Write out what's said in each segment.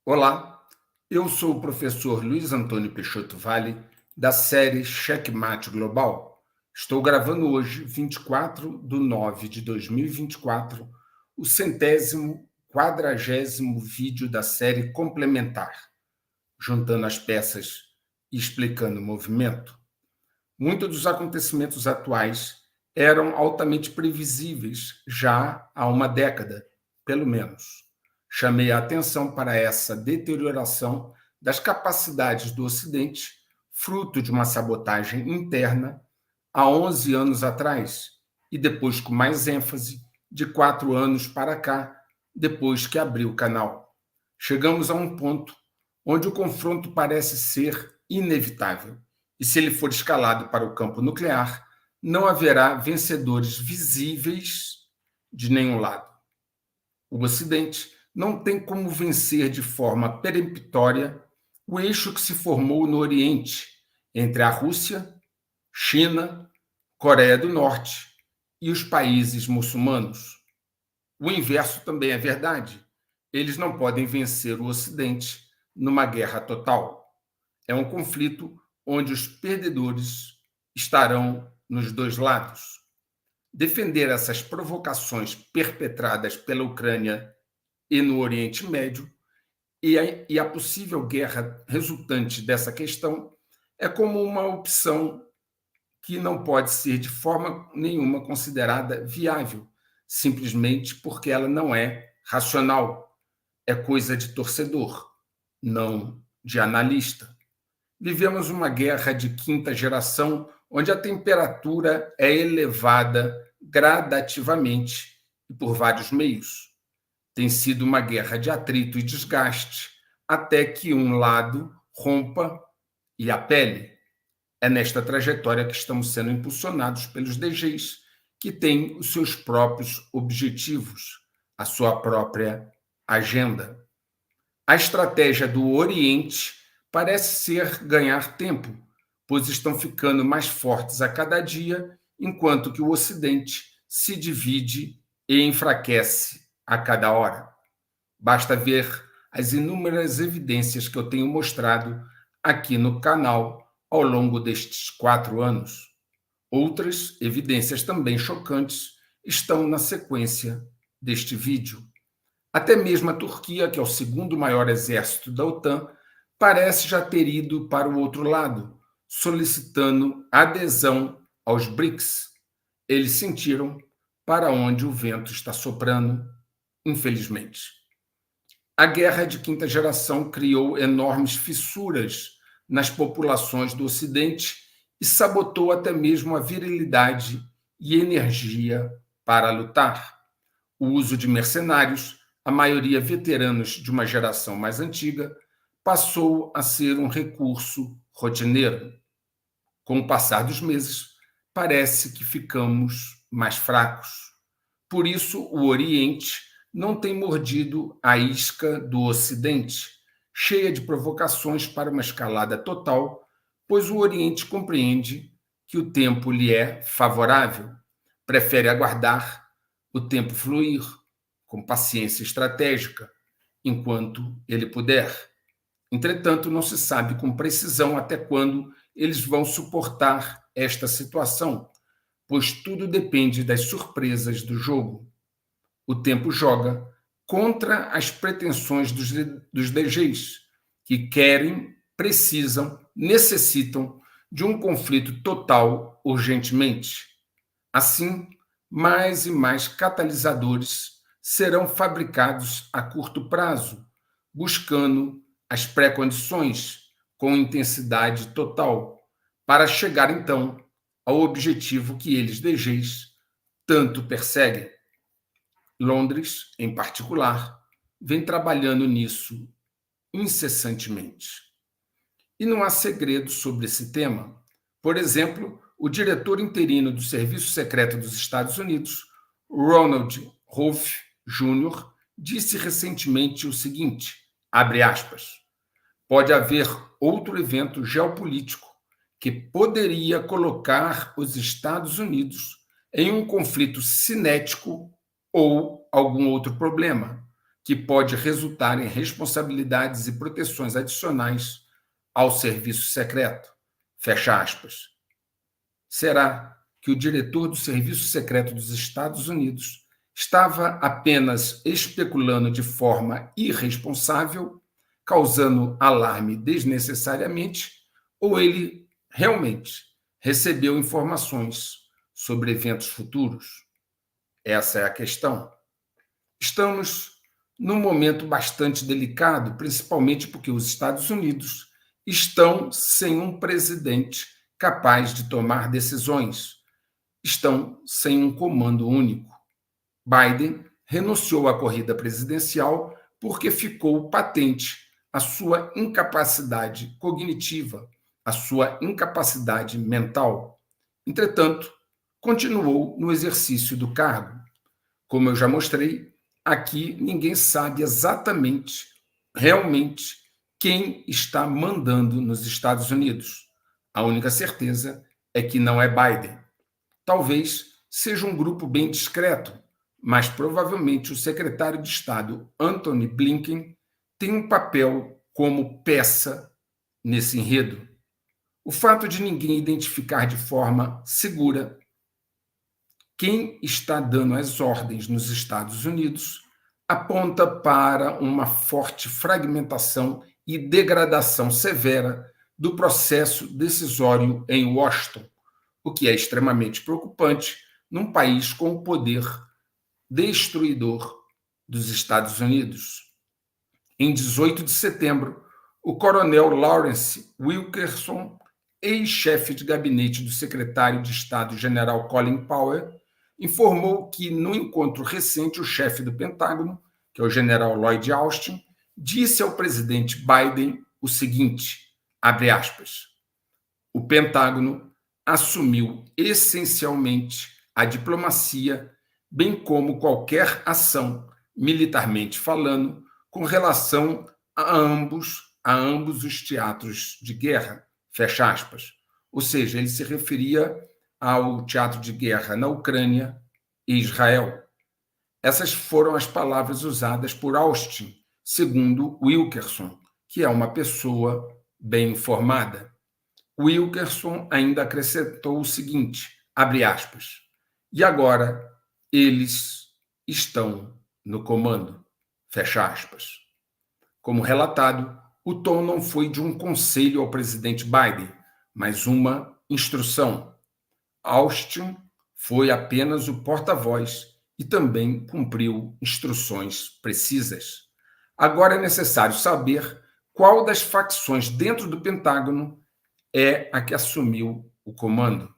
Olá, eu sou o professor Luiz Antônio Peixoto Vale, da série Checkmate Global. Estou gravando hoje, 24/9/2024, o 140º vídeo da série complementar, juntando as peças e explicando o movimento. Muitos dos acontecimentos atuais eram altamente previsíveis já há uma década, pelo menos. Chamei a atenção para essa deterioração das capacidades do Ocidente, fruto de uma sabotagem interna, há 11 anos atrás, e depois com mais ênfase, de 4 anos para cá, depois que abriu o canal. Chegamos a um ponto onde o confronto parece ser inevitável, e se ele for escalado para o campo nuclear, não haverá vencedores visíveis de nenhum lado. O Ocidente não tem como vencer de forma peremptória o eixo que se formou no Oriente entre a Rússia, China, Coreia do Norte e os países muçulmanos. O inverso também é verdade. Eles não podem vencer o Ocidente numa guerra total. É um conflito onde os perdedores estarão nos dois lados. Defender essas provocações perpetradas pela Ucrânia e no Oriente Médio e a possível guerra resultante dessa questão é como uma opção que não pode ser de forma nenhuma considerada viável, simplesmente porque ela não é racional, é coisa de torcedor, não de analista. Vivemos uma guerra de quinta geração, onde a temperatura é elevada gradativamente e por vários meios. Tem sido uma guerra de atrito e desgaste, até que um lado rompa e apele. É nesta trajetória que estamos sendo impulsionados pelos DGs, que têm os seus próprios objetivos, a sua própria agenda. A estratégia do Oriente parece ser ganhar tempo, pois estão ficando mais fortes a cada dia, enquanto que o Ocidente se divide e enfraquece a cada hora. Basta ver as inúmeras evidências que eu tenho mostrado aqui no canal ao longo destes 4 anos. Outras evidências também chocantes estão na sequência deste vídeo. Até mesmo a Turquia, que é o segundo maior exército da OTAN, parece já ter ido para o outro lado, solicitando adesão aos BRICS. Eles sentiram para onde o vento está soprando, infelizmente. A guerra de quinta geração criou enormes fissuras nas populações do Ocidente e sabotou até mesmo a virilidade e energia para lutar. O uso de mercenários, a maioria veteranos de uma geração mais antiga, passou a ser um recurso rotineiro. Com o passar dos meses, parece que ficamos mais fracos. Por isso, o Oriente não tem mordido a isca do Ocidente, cheia de provocações para uma escalada total, pois o Oriente compreende que o tempo lhe é favorável, prefere aguardar o tempo fluir, com paciência estratégica, enquanto ele puder. Entretanto, não se sabe com precisão até quando eles vão suportar esta situação, pois tudo depende das surpresas do jogo. O tempo joga contra as pretensões dos DGs, que querem, precisam, necessitam de um conflito total urgentemente. Assim, mais e mais catalisadores serão fabricados a curto prazo, buscando as pré-condições com intensidade total, para chegar então ao objetivo que eles, DGs, tanto perseguem. Londres, em particular, vem trabalhando nisso incessantemente. E não há segredo sobre esse tema. Por exemplo, o diretor interino do Serviço Secreto dos Estados Unidos, Ronald Rolfe Jr., disse recentemente o seguinte, abre aspas, pode haver outro evento geopolítico que poderia colocar os Estados Unidos em um conflito cinético ou algum outro problema, que pode resultar em responsabilidades e proteções adicionais ao serviço secreto. Fecha aspas. Será que o diretor do Serviço Secreto dos Estados Unidos estava apenas especulando de forma irresponsável, causando alarme desnecessariamente, ou ele realmente recebeu informações sobre eventos futuros? Essa é a questão. Estamos num momento bastante delicado, principalmente porque os Estados Unidos estão sem um presidente capaz de tomar decisões, estão sem um comando único. Biden renunciou à corrida presidencial porque ficou patente a sua incapacidade cognitiva, a sua incapacidade mental. Entretanto, continuou no exercício do cargo. Como eu já mostrei, aqui ninguém sabe exatamente, realmente, quem está mandando nos Estados Unidos. A única certeza é que não é Biden. Talvez seja um grupo bem discreto, mas provavelmente o secretário de Estado, Antony Blinken, tem um papel como peça nesse enredo. O fato de ninguém identificar de forma segura quem está dando as ordens nos Estados Unidos aponta para uma forte fragmentação e degradação severa do processo decisório em Washington, o que é extremamente preocupante num país com o poder destruidor dos Estados Unidos. Em 18 de setembro, o coronel Lawrence Wilkerson, ex-chefe de gabinete do secretário de Estado general Colin Powell, informou que, no encontro recente, o chefe do Pentágono, que é o general Lloyd Austin, disse ao presidente Biden o seguinte, abre aspas, o Pentágono assumiu essencialmente a diplomacia, bem como qualquer ação, militarmente falando, com relação a ambos os teatros de guerra, fecha aspas. Ou seja, ele se referia ao teatro de guerra na Ucrânia e Israel. Essas foram as palavras usadas por Austin, segundo Wilkerson, que é uma pessoa bem informada. Wilkerson ainda acrescentou o seguinte, abre aspas, e agora eles estão no comando, fecha aspas. Como relatado, o tom não foi de um conselho ao presidente Biden, mas uma instrução. Austin foi apenas o porta-voz e também cumpriu instruções precisas. Agora é necessário saber qual das facções dentro do Pentágono é a que assumiu o comando.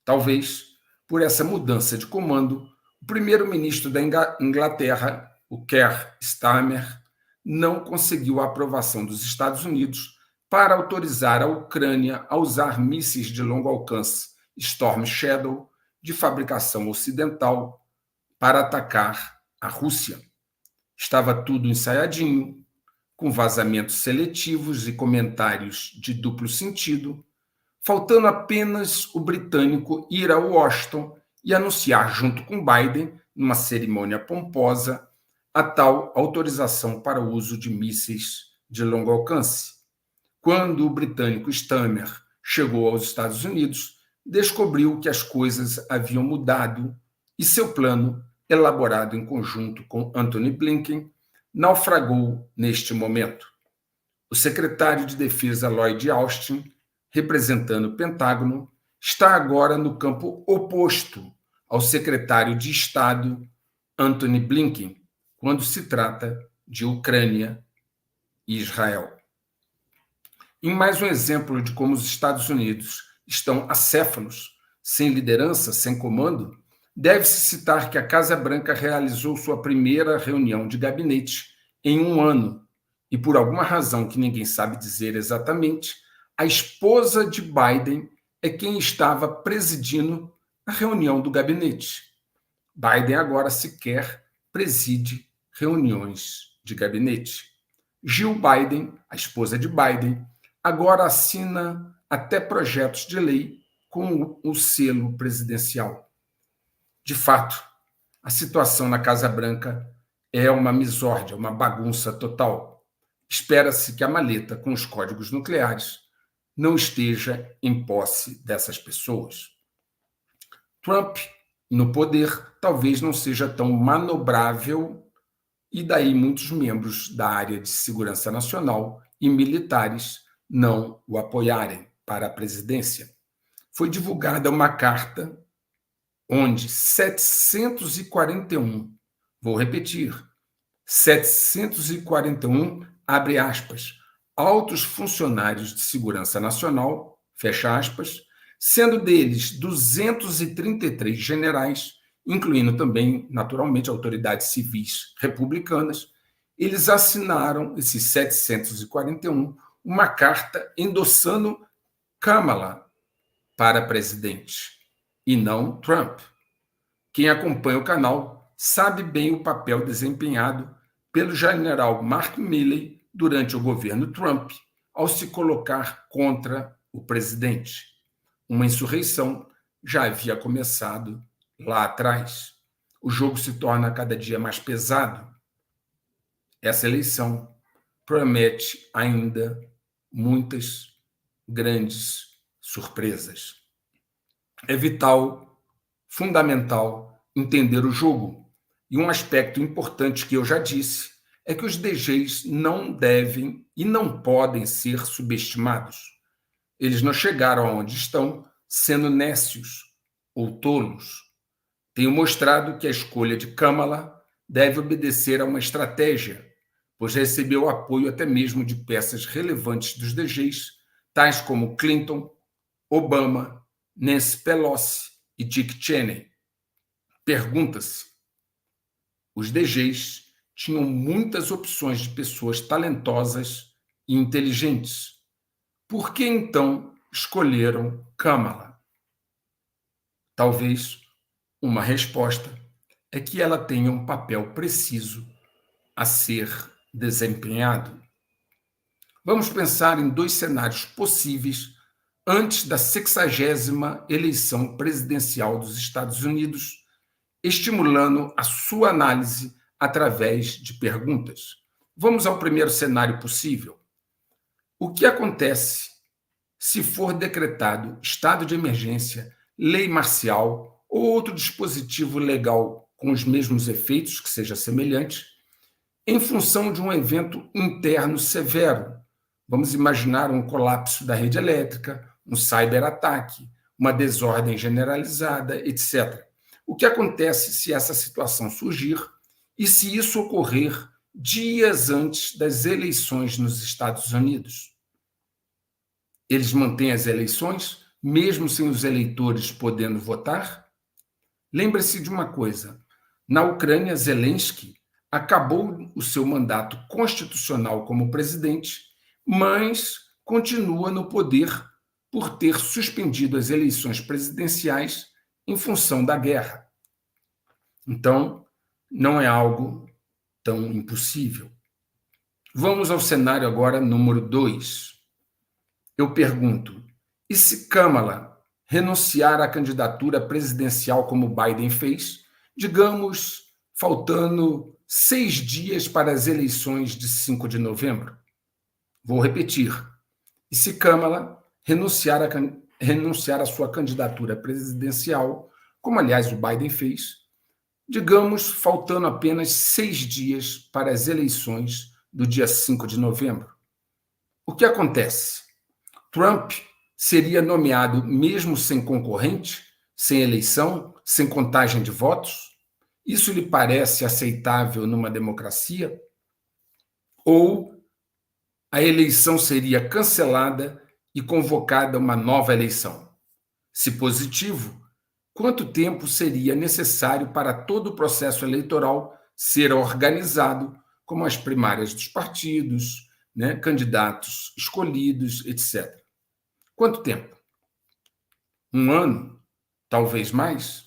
Talvez, por essa mudança de comando, o primeiro-ministro da Inglaterra, o Keir Starmer, não conseguiu a aprovação dos Estados Unidos para autorizar a Ucrânia a usar mísseis de longo alcance Storm Shadow de fabricação ocidental para atacar a Rússia. Estava tudo ensaiadinho, com vazamentos seletivos e comentários de duplo sentido, faltando apenas o britânico ir a Washington e anunciar junto com Biden, numa cerimônia pomposa, a tal autorização para o uso de mísseis de longo alcance. Quando o britânico Starmer chegou aos Estados Unidos, descobriu que as coisas haviam mudado e seu plano, elaborado em conjunto com Antony Blinken, naufragou neste momento. O secretário de Defesa Lloyd Austin, representando o Pentágono, está agora no campo oposto ao secretário de Estado Antony Blinken, quando se trata de Ucrânia e Israel. Em mais um exemplo de como os Estados Unidos estão acéfalos, sem liderança, sem comando, deve-se citar que a Casa Branca realizou sua primeira reunião de gabinete em um ano, e por alguma razão que ninguém sabe dizer exatamente, a esposa de Biden é quem estava presidindo a reunião do gabinete. Biden agora sequer preside reuniões de gabinete. Jill Biden, a esposa de Biden, agora assina até projetos de lei com o selo presidencial. De fato, a situação na Casa Branca é uma misórdia, uma bagunça total. Espera-se que a maleta com os códigos nucleares não esteja em posse dessas pessoas. Trump, no poder, talvez não seja tão manobrável e daí muitos membros da área de segurança nacional e militares não o apoiarem para a presidência. Foi divulgada uma carta onde 741, vou repetir, 741, abre aspas, altos funcionários de segurança nacional, fecha aspas, sendo deles 233 generais, incluindo também, naturalmente, autoridades civis republicanas, eles assinaram, esses 741, uma carta endossando Kamala para presidente, e não Trump. Quem acompanha o canal sabe bem o papel desempenhado pelo general Mark Milley durante o governo Trump ao se colocar contra o presidente. Uma insurreição já havia começado lá atrás. O jogo se torna cada dia mais pesado. Essa eleição promete ainda muitas grandes surpresas. É vital, fundamental, entender o jogo. E um aspecto importante que eu já disse é que os DGs não devem e não podem ser subestimados. Eles não chegaram aonde estão sendo nécios ou tolos. Tenho mostrado que a escolha de Kamala deve obedecer a uma estratégia, pois recebeu apoio até mesmo de peças relevantes dos DGs, tais como Clinton, Obama, Nancy Pelosi e Dick Cheney. Pergunta-se: os DGs tinham muitas opções de pessoas talentosas e inteligentes. Por que então escolheram Kamala? Talvez uma resposta é que ela tenha um papel preciso a ser desempenhado. Vamos pensar em dois cenários possíveis antes da 60ª eleição presidencial dos Estados Unidos, estimulando a sua análise através de perguntas. Vamos ao primeiro cenário possível. O que acontece se for decretado estado de emergência, lei marcial ou outro dispositivo legal com os mesmos efeitos, que seja semelhante, em função de um evento interno severo? Vamos imaginar um colapso da rede elétrica, um cyberataque, uma desordem generalizada, etc. O que acontece se essa situação surgir e se isso ocorrer dias antes das eleições nos Estados Unidos? Eles mantêm as eleições, mesmo sem os eleitores podendo votar? Lembre-se de uma coisa: na Ucrânia, Zelensky acabou o seu mandato constitucional como presidente, mas continua no poder por ter suspendido as eleições presidenciais em função da guerra. Então, não é algo tão impossível. Vamos ao cenário agora número 2. Eu pergunto: e se Kamala renunciar à candidatura presidencial como Biden fez, digamos, faltando 6 dias para as eleições de 5 de novembro? Vou repetir. E se Kamala renunciar à sua candidatura presidencial, como aliás o Biden fez, digamos, faltando apenas 6 dias para as eleições do dia 5 de novembro? O que acontece? Trump seria nomeado mesmo sem concorrente, sem eleição, sem contagem de votos? Isso lhe parece aceitável numa democracia? Ou a eleição seria cancelada e convocada uma nova eleição? Se positivo, quanto tempo seria necessário para todo o processo eleitoral ser organizado, como as primárias dos partidos, candidatos escolhidos, etc. Quanto tempo? 1 ano? Talvez mais?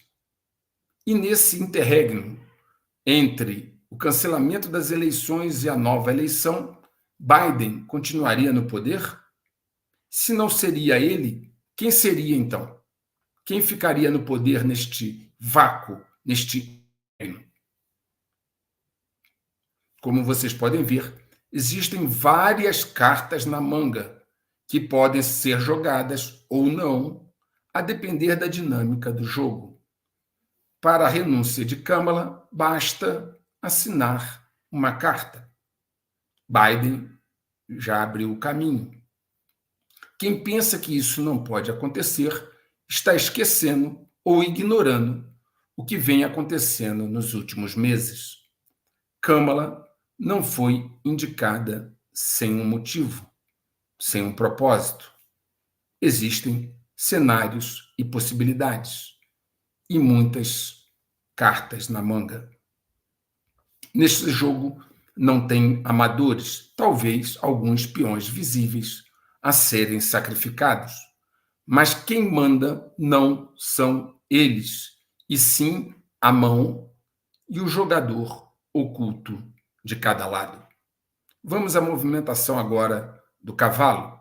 E nesse interregno entre o cancelamento das eleições e a nova eleição, Biden continuaria no poder? Se não seria ele, quem seria então? Quem ficaria no poder neste vácuo, neste reino? como vocês podem ver, existem várias cartas na manga que podem ser jogadas ou não, a depender da dinâmica do jogo. Para a renúncia de Kamala, basta assinar uma carta. Biden já abriu o caminho. Quem pensa que isso não pode acontecer está esquecendo ou ignorando o que vem acontecendo nos últimos meses. Kamala não foi indicada sem um motivo, sem um propósito. Existem cenários e possibilidades, e muitas cartas na manga. Neste jogo não tem amadores, talvez alguns peões visíveis a serem sacrificados, mas quem manda não são eles, e sim a mão e o jogador oculto de cada lado. Vamos à movimentação agora do cavalo.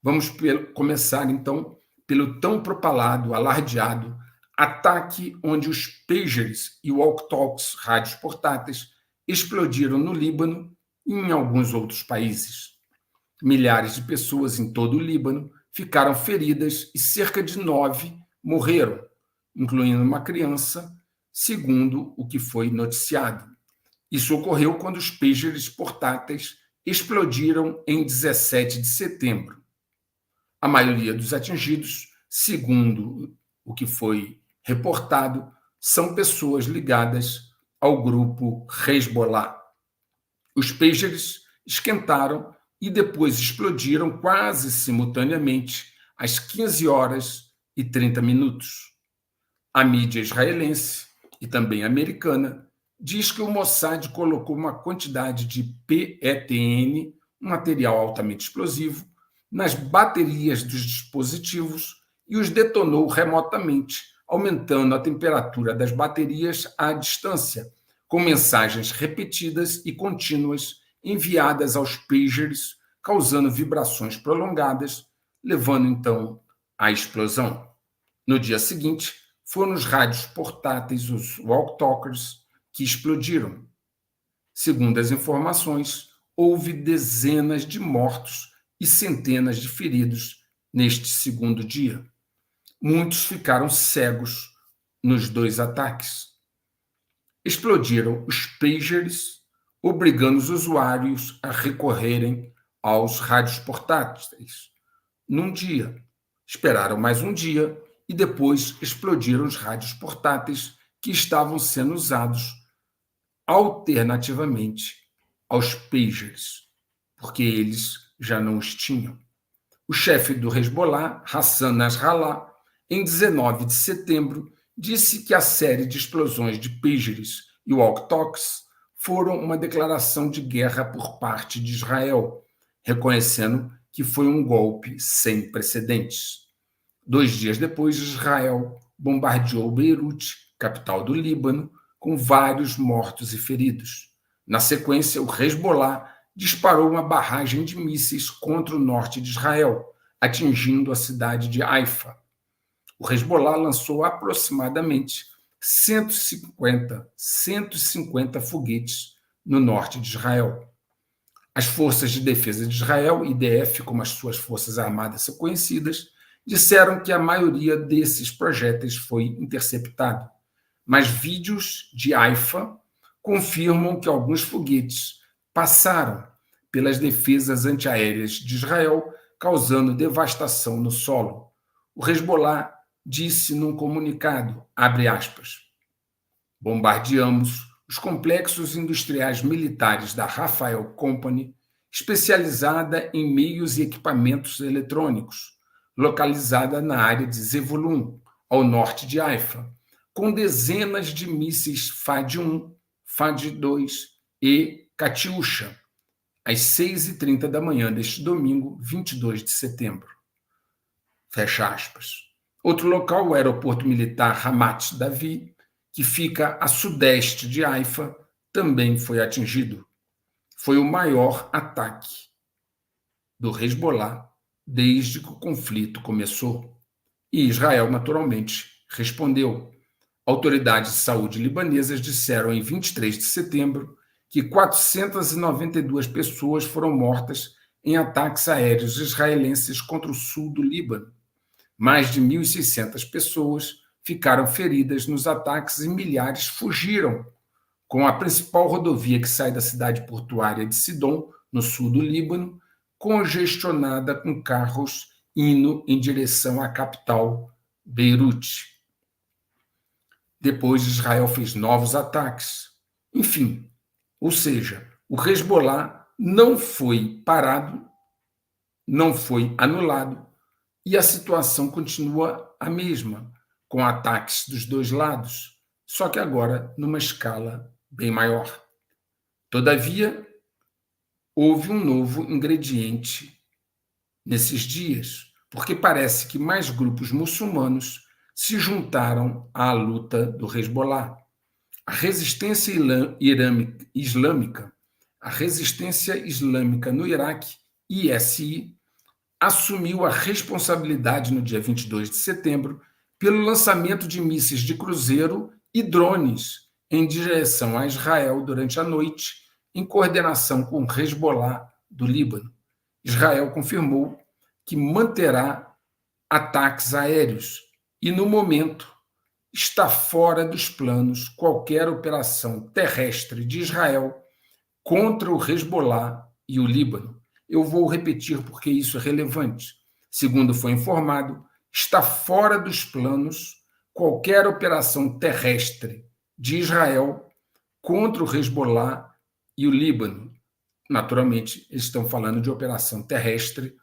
Vamos começar, então, pelo tão propalado, alardeado ataque onde os pagers e walkie-talkies, rádios portáteis, explodiram no Líbano e em alguns outros países. Milhares de pessoas em todo o Líbano ficaram feridas e cerca de 9 morreram, incluindo uma criança, segundo o que foi noticiado. Isso ocorreu quando os pagers portáteis explodiram em 17 de setembro. A maioria dos atingidos, segundo o que foi reportado, são pessoas ligadas ao grupo Hezbollah. Os pagers esquentaram e depois explodiram quase simultaneamente às 15 horas e 30 minutos. A mídia israelense e também americana diz que o Mossad colocou uma quantidade de PETN, um material altamente explosivo, nas baterias dos dispositivos e os detonou remotamente, aumentando a temperatura das baterias à distância, com mensagens repetidas e contínuas enviadas aos pagers, causando vibrações prolongadas, levando então à explosão. No dia seguinte, foram os rádios portáteis, os walkie-talkies, que explodiram. Segundo as informações, houve dezenas de mortos e centenas de feridos neste segundo dia. Muitos ficaram cegos nos 2 ataques. Explodiram os pagers, obrigando os usuários a recorrerem aos rádios portáteis. Num dia, esperaram mais um dia e depois explodiram os rádios portáteis que estavam sendo usados alternativamente aos pagers, porque eles já não os tinham. O chefe do Hezbollah, Hassan Nasrallah, em 19 de setembro, disse que a série de explosões de pagers e walkie-talkies foram uma declaração de guerra por parte de Israel, reconhecendo que foi um golpe sem precedentes. 2 dias depois, Israel bombardeou Beirute, capital do Líbano, com vários mortos e feridos. Na sequência, o Hezbollah disparou uma barragem de mísseis contra o norte de Israel, atingindo a cidade de Haifa. O Hezbollah lançou aproximadamente 150 foguetes no norte de Israel. As Forças de Defesa de Israel, IDF, como as suas forças armadas são conhecidas, disseram que a maioria desses projéteis foi interceptado, mas vídeos de Haifa confirmam que alguns foguetes passaram pelas defesas antiaéreas de Israel, causando devastação no solo. O Hezbollah disse num comunicado, abre aspas, bombardeamos os complexos industriais militares da Rafael Company, especializada em meios e equipamentos eletrônicos, localizada na área de Zevulun, ao norte de Haifa, com dezenas de mísseis FAD-1, FAD-2 e Katyusha, às 6h30 da manhã deste domingo, 22 de setembro. Fecha aspas. Outro local, o aeroporto militar Ramat Davi, que fica a sudeste de Haifa, também foi atingido. Foi o maior ataque do Hezbollah desde que o conflito começou. E Israel, naturalmente, respondeu. Autoridades de saúde libanesas disseram em 23 de setembro que 492 pessoas foram mortas em ataques aéreos israelenses contra o sul do Líbano. Mais de 1.600 pessoas ficaram feridas nos ataques e milhares fugiram, com a principal rodovia que sai da cidade portuária de Sidom, no sul do Líbano, congestionada com carros indo em direção à capital, Beirute. Depois, Israel fez novos ataques. Enfim, ou seja, o Hezbollah não foi parado, não foi anulado, e a situação continua a mesma, com ataques dos dois lados, só que agora numa escala bem maior. Todavia, houve um novo ingrediente nesses dias, porque parece que mais grupos muçulmanos se juntaram à luta do Hezbollah. A resistência islâmica, a resistência islâmica no Iraque, ISI, assumiu a responsabilidade no dia 22 de setembro pelo lançamento de mísseis de cruzeiro e drones em direção a Israel durante a noite, em coordenação com o Hezbollah do Líbano. Israel confirmou que manterá ataques aéreos e, no momento, está fora dos planos qualquer operação terrestre de Israel contra o Hezbollah e o Líbano. Eu vou repetir porque isso é relevante. Segundo foi informado, está fora dos planos qualquer operação terrestre de Israel contra o Hezbollah e o Líbano. Naturalmente, eles estão falando de operação terrestre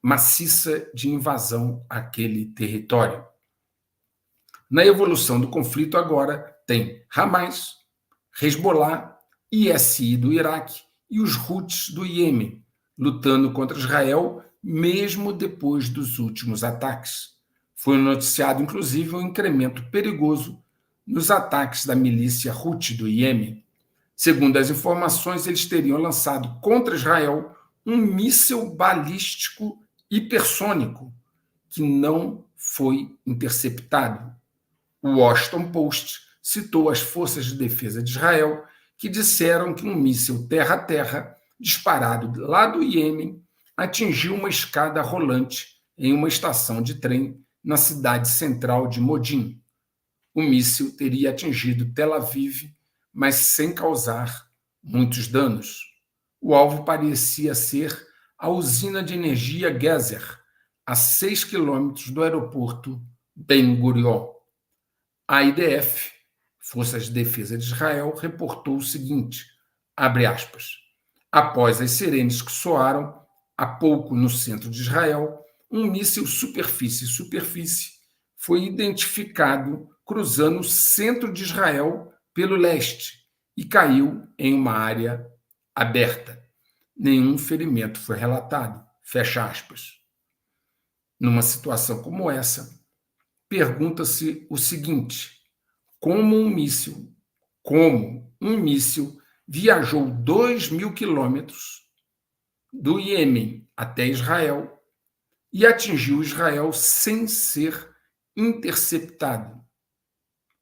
maciça de invasão àquele território. Na evolução do conflito agora tem Hamas, Hezbollah, ISI do Iraque e os Houthis do Iêmen, lutando contra Israel, mesmo depois dos últimos ataques. Foi noticiado, inclusive, um incremento perigoso nos ataques da milícia Houthi do Iêmen. Segundo as informações, eles teriam lançado contra Israel um míssil balístico hipersônico que não foi interceptado. O Washington Post citou as forças de defesa de Israel, que disseram que um míssil terra-terra disparado lá do Iêmen atingiu uma escada rolante em uma estação de trem na cidade central de Modin. O míssil teria atingido Tel Aviv, mas sem causar muitos danos. O alvo parecia ser a usina de energia Gezer, a 6 quilômetros do aeroporto Ben Gurion. A IDF, Forças de Defesa de Israel, reportou o seguinte, abre aspas, após as sirenes que soaram há pouco no centro de Israel, um míssil superfície-superfície foi identificado cruzando o centro de Israel pelo leste e caiu em uma área aberta. Nenhum ferimento foi relatado, fecha aspas. Numa situação como essa, pergunta-se o seguinte, como um míssil viajou 2.000 quilômetros do Iêmen até Israel e atingiu Israel sem ser interceptado.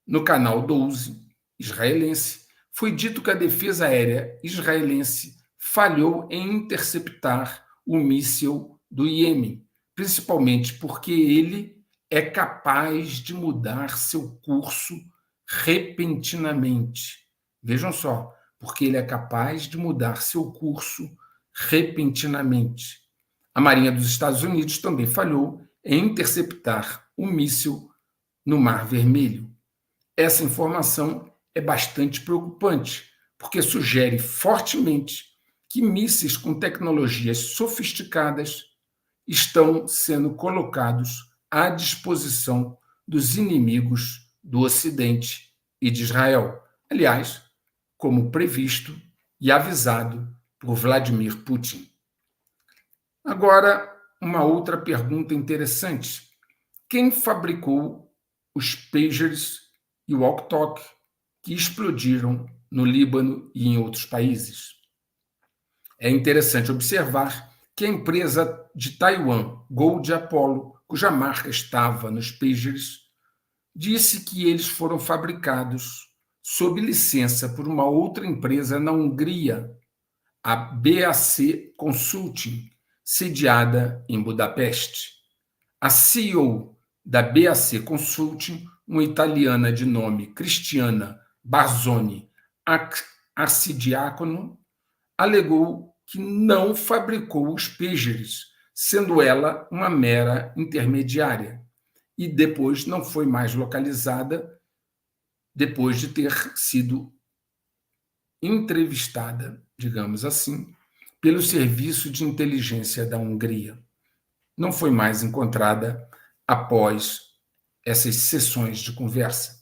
No canal 12 israelense, foi dito que a defesa aérea israelense falhou em interceptar o míssil do Iêmen, principalmente porque ele é capaz de mudar seu curso repentinamente. Vejam só, porque ele é capaz de mudar seu curso repentinamente. A Marinha dos Estados Unidos também falhou em interceptar o míssil no Mar Vermelho. Essa informação é bastante preocupante, porque sugere fortemente que mísseis com tecnologias sofisticadas estão sendo colocados à disposição dos inimigos do Ocidente e de Israel. Aliás, como previsto e avisado por Vladimir Putin. Agora, uma outra pergunta interessante. Quem fabricou os pagers e o walkie-talkie que explodiram no Líbano e em outros países? É interessante observar que a empresa de Taiwan, Gold Apollo, cuja marca estava nos pagers, disse que eles foram fabricados sob licença por uma outra empresa na Hungria, a BAC Consulting, sediada em Budapeste. A CEO da BAC Consulting, uma italiana de nome Cristiana Barzoni Arcidiacono, alegou que não fabricou os pagers, sendo ela uma mera intermediária, e depois não foi mais localizada depois de ter sido entrevistada, digamos assim, pelo Serviço de Inteligência da Hungria. Não foi mais encontrada após essas sessões de conversa.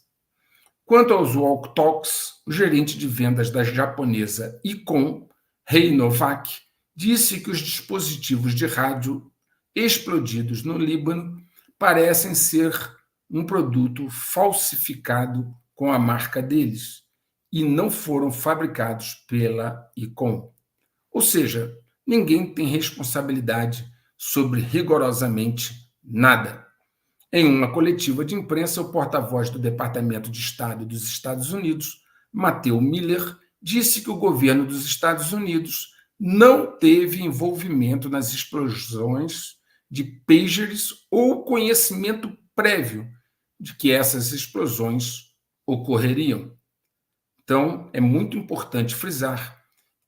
Quanto aos walk talks, o gerente de vendas da japonesa Icon, Rei Novak, disse que os dispositivos de rádio explodidos no Líbano parecem ser um produto falsificado com a marca deles e não foram fabricados pela Icon. Ou seja, ninguém tem responsabilidade sobre rigorosamente nada. Em uma coletiva de imprensa, o porta-voz do Departamento de Estado dos Estados Unidos, Matthew Miller, disse que o governo dos Estados Unidos não teve envolvimento nas explosões de pagers ou conhecimento prévio de que essas explosões ocorreriam. Então, é muito importante frisar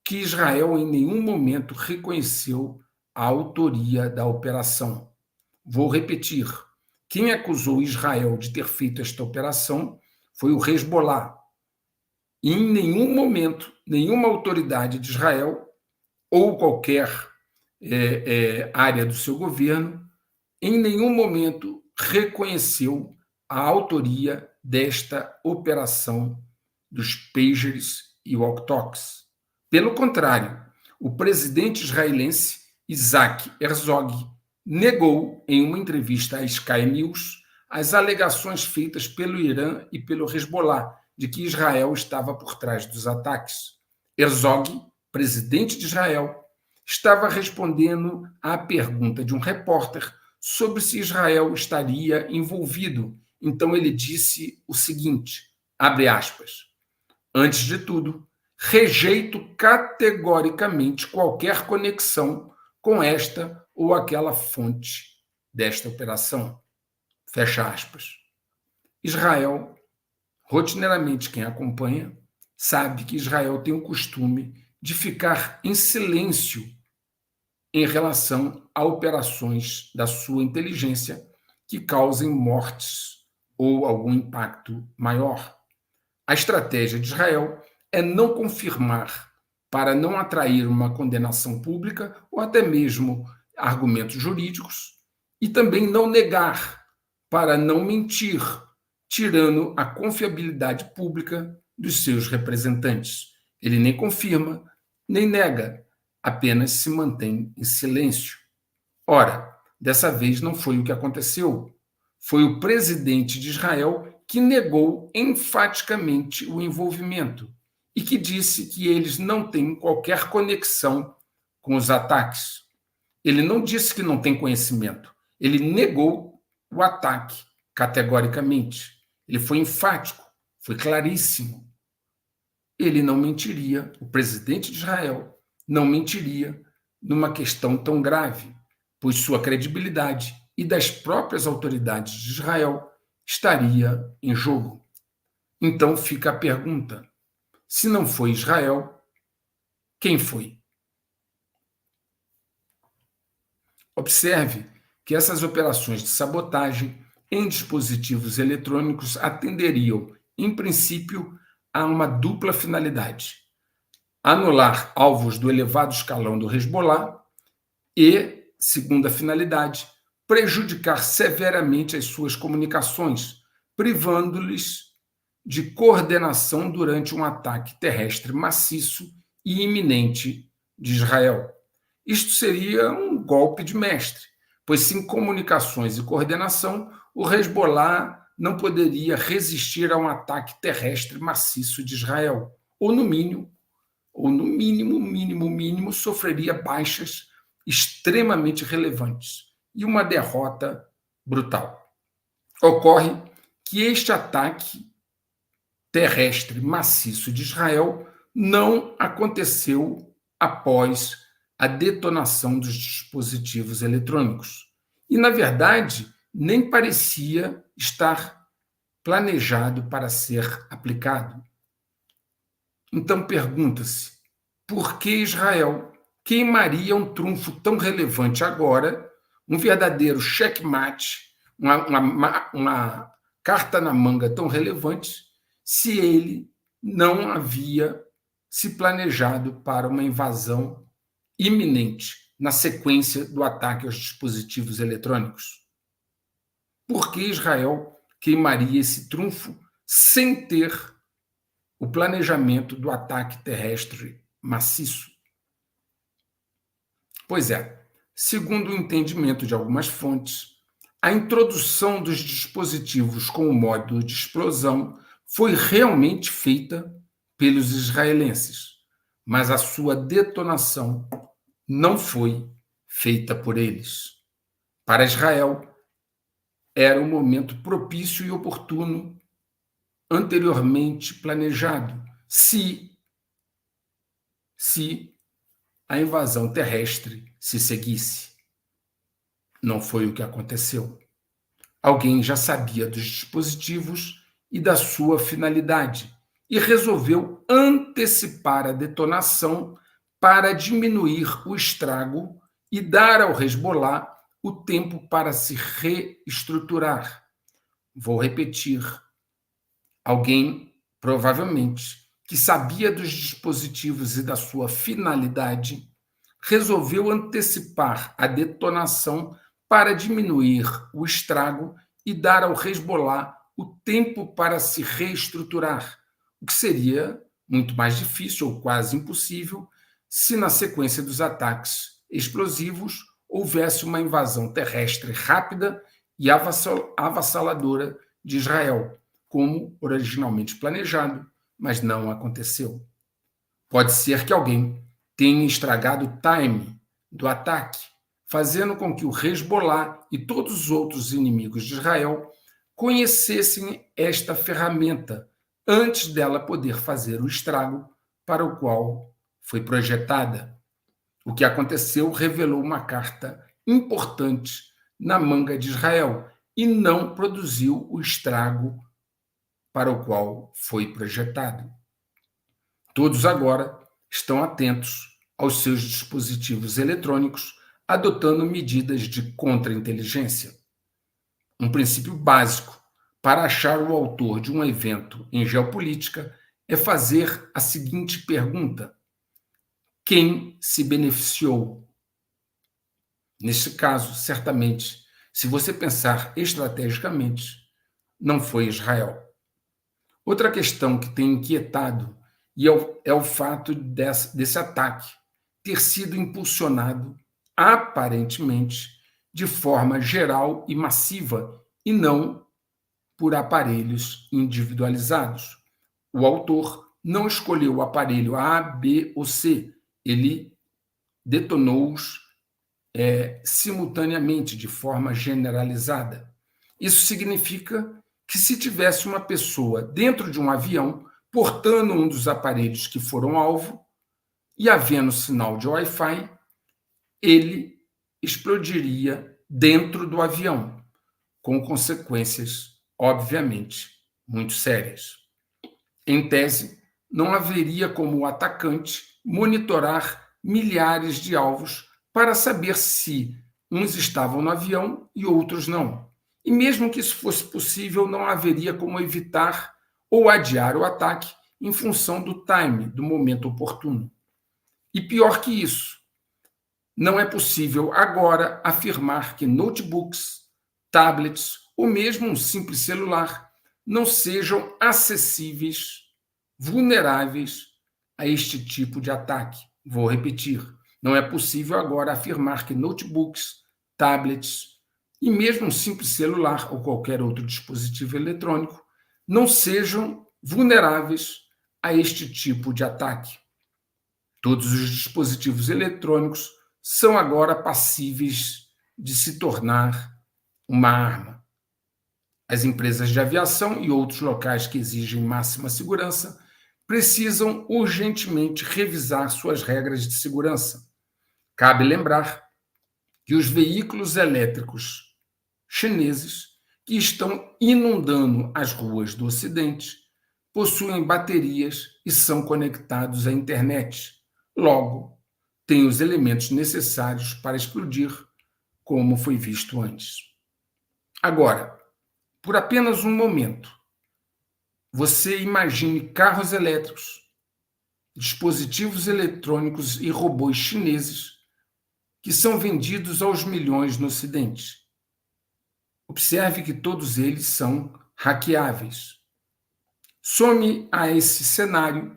que Israel em nenhum momento reconheceu a autoria da operação. Vou repetir. Quem acusou Israel de ter feito esta operação foi o Hezbollah. E em nenhum momento, nenhuma autoridade de Israel ou qualquer área do seu governo, em nenhum momento reconheceu a autoria desta operação dos pagers e walk-talks. Pelo contrário, o presidente israelense Isaac Herzog negou, em uma entrevista à Sky News, as alegações feitas pelo Irã e pelo Hezbollah de que Israel estava por trás dos ataques. Herzog, presidente de Israel, estava respondendo à pergunta de um repórter sobre se Israel estaria envolvido. Então ele disse o seguinte, abre aspas, antes de tudo, rejeito categoricamente qualquer conexão com esta ou aquela fonte desta operação. Fecha aspas. Israel, rotineiramente quem acompanha, sabe que Israel tem o costume de ficar em silêncio em relação a operações da sua inteligência que causem mortes ou algum impacto maior. A estratégia de Israel é não confirmar para não atrair uma condenação pública ou até mesmo argumentos jurídicos e também não negar para não mentir, tirando a confiabilidade pública dos seus representantes. Ele nem confirma, nem nega, apenas se mantém em silêncio. Ora, dessa vez não foi o que aconteceu. Foi o presidente de Israel que negou enfaticamente o envolvimento e que disse que eles não têm qualquer conexão com os ataques. Ele não disse que não tem conhecimento, ele negou o ataque categoricamente. Ele foi enfático, foi claríssimo. Ele não mentiria, o presidente de Israel não mentiria numa questão tão grave, pois sua credibilidade e das próprias autoridades de Israel estaria em jogo. Então fica a pergunta: se não foi Israel, quem foi? Observe que essas operações de sabotagem em dispositivos eletrônicos atenderiam, em princípio, a uma dupla finalidade: anular alvos do elevado escalão do Hezbollah e, segunda finalidade, prejudicar severamente as suas comunicações, privando-lhes de coordenação durante um ataque terrestre maciço e iminente de Israel. Isto seria um golpe de mestre, pois sem comunicações e coordenação, o Hezbollah não poderia resistir a um ataque terrestre maciço de Israel, ou no mínimo, sofreria baixas extremamente relevantes e uma derrota brutal. Ocorre que este ataque terrestre maciço de Israel não aconteceu após a detonação dos dispositivos eletrônicos. E, na verdade, nem parecia estar planejado para ser aplicado. Então pergunta-se, por que Israel queimaria um trunfo tão relevante agora, um verdadeiro checkmate, uma carta na manga tão relevante, se ele não havia se planejado para uma invasão iminente na sequência do ataque aos dispositivos eletrônicos? Por que Israel queimaria esse trunfo sem ter o planejamento do ataque terrestre maciço? Pois é, segundo o entendimento de algumas fontes, a introdução dos dispositivos com o módulo de explosão foi realmente feita pelos israelenses, mas a sua detonação não foi feita por eles. Para Israel, era um momento propício e oportuno, anteriormente planejado, se a invasão terrestre se seguisse. Não foi o que aconteceu. Alguém já sabia dos dispositivos e da sua finalidade e resolveu antecipar a detonação para diminuir o estrago e dar ao Hezbollah o tempo para se reestruturar. Vou repetir. Alguém, provavelmente, que sabia dos dispositivos e da sua finalidade, resolveu antecipar a detonação para diminuir o estrago e dar ao Hezbollah o tempo para se reestruturar, o que seria muito mais difícil ou quase impossível se, na sequência dos ataques explosivos, houvesse uma invasão terrestre rápida e avassaladora de Israel, como originalmente planejado, mas não aconteceu. Pode ser que alguém tenha estragado o time do ataque, fazendo com que o Hezbollah e todos os outros inimigos de Israel conhecessem esta ferramenta antes dela poder fazer o estrago para o qual foi projetada. O que aconteceu revelou uma carta importante na manga de Israel e não produziu o estrago para o qual foi projetado. Todos agora estão atentos aos seus dispositivos eletrônicos, adotando medidas de contra-inteligência. Um princípio básico para achar o autor de um evento em geopolítica é fazer a seguinte pergunta: quem se beneficiou? Neste caso, certamente, se você pensar estrategicamente, não foi Israel. Outra questão que tem inquietado é o fato desse ataque ter sido impulsionado, aparentemente, de forma geral e massiva, e não por aparelhos individualizados. O autor não escolheu o aparelho A, B ou C, ele detonou-os simultaneamente, de forma generalizada. Isso significa que, se tivesse uma pessoa dentro de um avião portando um dos aparelhos que foram alvo e havendo sinal de Wi-Fi, ele explodiria dentro do avião, com consequências, obviamente, muito sérias. Em tese, não haveria como o atacante monitorar milhares de alvos para saber se uns estavam no avião e outros não. E mesmo que isso fosse possível, não haveria como evitar ou adiar o ataque em função do time, do momento oportuno. E pior que isso, não é possível agora afirmar que notebooks, tablets ou mesmo um simples celular não sejam acessíveis, vulneráveis a este tipo de ataque. Vou repetir. Não é possível agora afirmar que notebooks, tablets e mesmo um simples celular ou qualquer outro dispositivo eletrônico não sejam vulneráveis a este tipo de ataque. Todos os dispositivos eletrônicos são agora passíveis de se tornar uma arma. As empresas de aviação e outros locais que exigem máxima segurança precisam urgentemente revisar suas regras de segurança. Cabe lembrar que os veículos elétricos chineses que estão inundando as ruas do Ocidente possuem baterias e são conectados à internet. Logo, têm os elementos necessários para explodir, como foi visto antes. Agora, por apenas um momento, você imagine carros elétricos, dispositivos eletrônicos e robôs chineses que são vendidos aos milhões no Ocidente. Observe que todos eles são hackeáveis. Some a esse cenário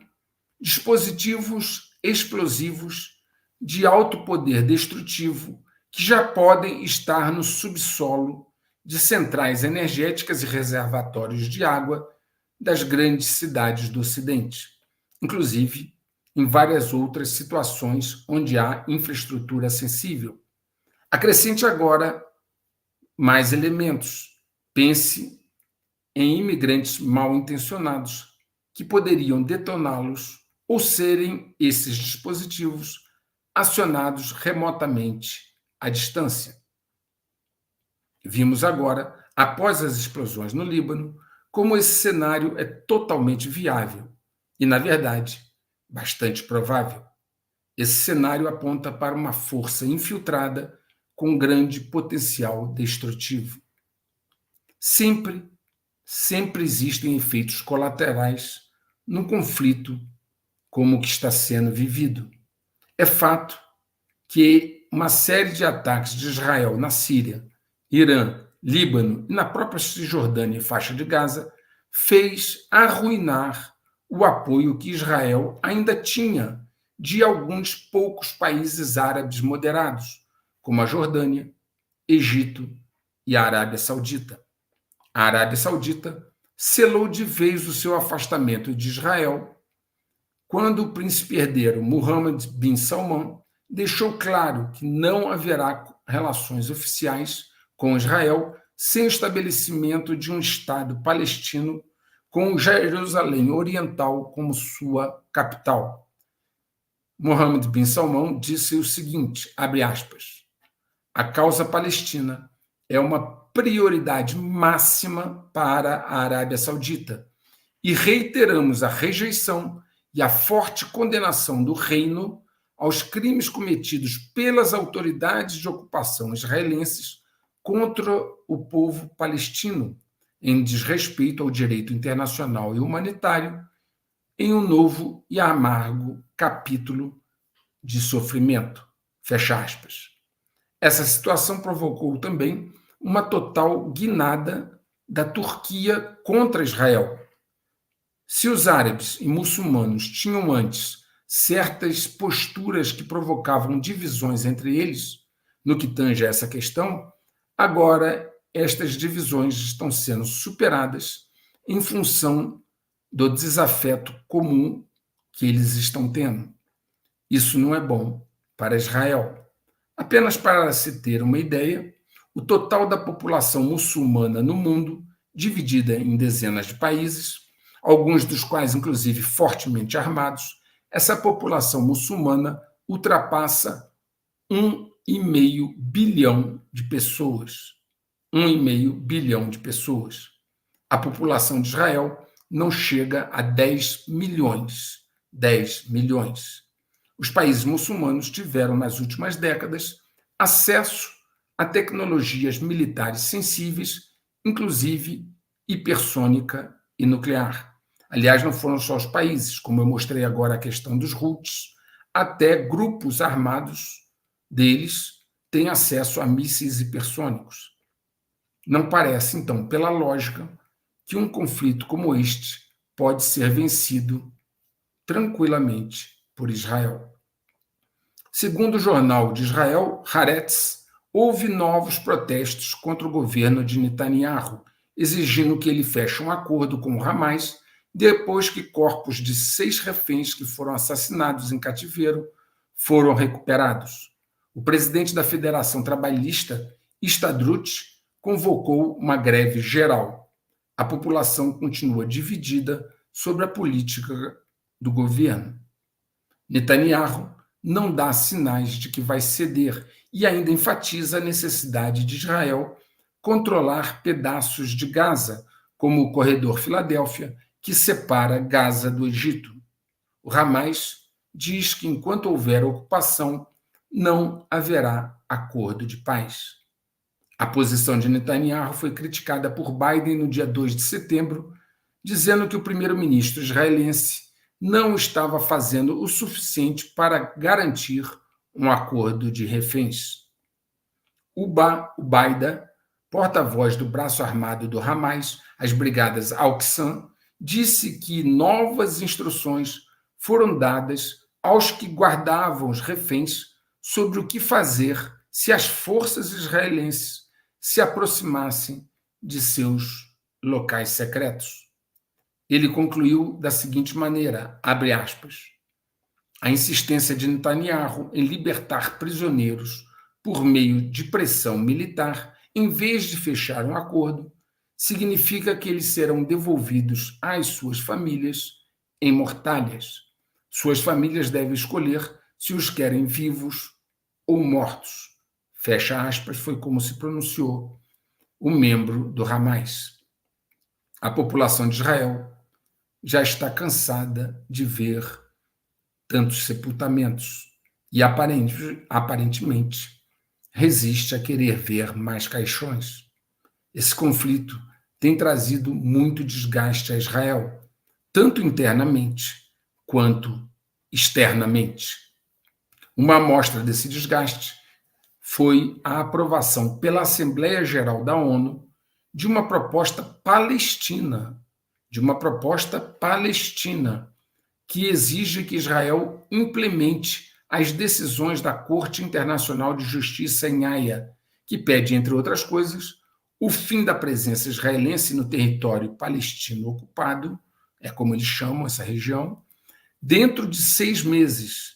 dispositivos explosivos de alto poder destrutivo que já podem estar no subsolo de centrais energéticas e reservatórios de água das grandes cidades do Ocidente, inclusive em várias outras situações onde há infraestrutura sensível. Acrescente agora mais elementos. Pense em imigrantes mal intencionados que poderiam detoná-los ou serem esses dispositivos acionados remotamente à distância. Vimos agora, após as explosões no Líbano, como esse cenário é totalmente viável e, na verdade, bastante provável. Esse cenário aponta para uma força infiltrada com grande potencial destrutivo. Sempre existem efeitos colaterais num conflito como o que está sendo vivido. É fato que uma série de ataques de Israel na Síria, Irã, Líbano e na própria Cisjordânia e faixa de Gaza fez arruinar o apoio que Israel ainda tinha de alguns poucos países árabes moderados, como a Jordânia, Egito e a Arábia Saudita. A Arábia Saudita selou de vez o seu afastamento de Israel quando o príncipe herdeiro Mohammed bin Salman deixou claro que não haverá relações oficiais com Israel sem o estabelecimento de um Estado palestino com Jerusalém Oriental como sua capital. Mohammed bin Salman disse o seguinte, abre aspas, a causa palestina é uma prioridade máxima para a Arábia Saudita e reiteramos a rejeição e a forte condenação do reino aos crimes cometidos pelas autoridades de ocupação israelenses contra o povo palestino, em desrespeito ao direito internacional e humanitário, em um novo e amargo capítulo de sofrimento. Fecha aspas. Essa situação provocou também uma total guinada da Turquia contra Israel. Se os árabes e muçulmanos tinham antes certas posturas que provocavam divisões entre eles, no que tange a essa questão, agora estas divisões estão sendo superadas em função do desafeto comum que eles estão tendo. Isso não é bom para Israel. Apenas para se ter uma ideia, o total da população muçulmana no mundo, dividida em dezenas de países, alguns dos quais, inclusive, fortemente armados, essa população muçulmana ultrapassa 1,5 bilhão de pessoas. 1,5 bilhão de pessoas. A população de Israel não chega a 10 milhões. 10 milhões. Os países muçulmanos tiveram, nas últimas décadas, acesso a tecnologias militares sensíveis, inclusive hipersônica e nuclear. Aliás, não foram só os países, como eu mostrei agora a questão dos Houthis, até grupos armados deles têm acesso a mísseis hipersônicos. Não parece, então, pela lógica, que um conflito como este pode ser vencido tranquilamente por Israel. Segundo o jornal de Israel, Haaretz, houve novos protestos contra o governo de Netanyahu, exigindo que ele feche um acordo com o Hamas depois que corpos de 6 reféns que foram assassinados em cativeiro foram recuperados. O presidente da Federação Trabalhista, Histadrut, convocou uma greve geral. a população continua dividida sobre a política do governo. Netanyahu não dá sinais de que vai ceder e ainda enfatiza a necessidade de Israel controlar pedaços de Gaza, como o corredor Filadélfia, que separa Gaza do Egito. O Hamas diz que enquanto houver ocupação, não haverá acordo de paz. A posição de Netanyahu foi criticada por Biden no dia 2 de setembro, dizendo que o primeiro-ministro israelense não estava fazendo o suficiente para garantir um acordo de reféns. Ubaida, porta-voz do braço armado do Hamas, as brigadas Al-Qassam, disse que novas instruções foram dadas aos que guardavam os reféns sobre o que fazer se as forças israelenses se aproximassem de seus locais secretos. Ele concluiu da seguinte maneira, abre aspas, a insistência de Netanyahu em libertar prisioneiros por meio de pressão militar, em vez de fechar um acordo, significa que eles serão devolvidos às suas famílias em mortalhas. Suas famílias devem escolher se os querem vivos ou mortos. Fecha aspas, foi como se pronunciou o membro do Hamas. A população de Israel já está cansada de ver tantos sepultamentos e aparentemente resiste a querer ver mais caixões. Esse conflito tem trazido muito desgaste a Israel, tanto internamente quanto externamente. Uma amostra desse desgaste foi a aprovação pela Assembleia Geral da ONU de uma proposta palestina, que exige que Israel implemente as decisões da Corte Internacional de Justiça em Haia, que pede, entre outras coisas, o fim da presença israelense no território palestino ocupado, é como eles chamam essa região, dentro de 6 meses,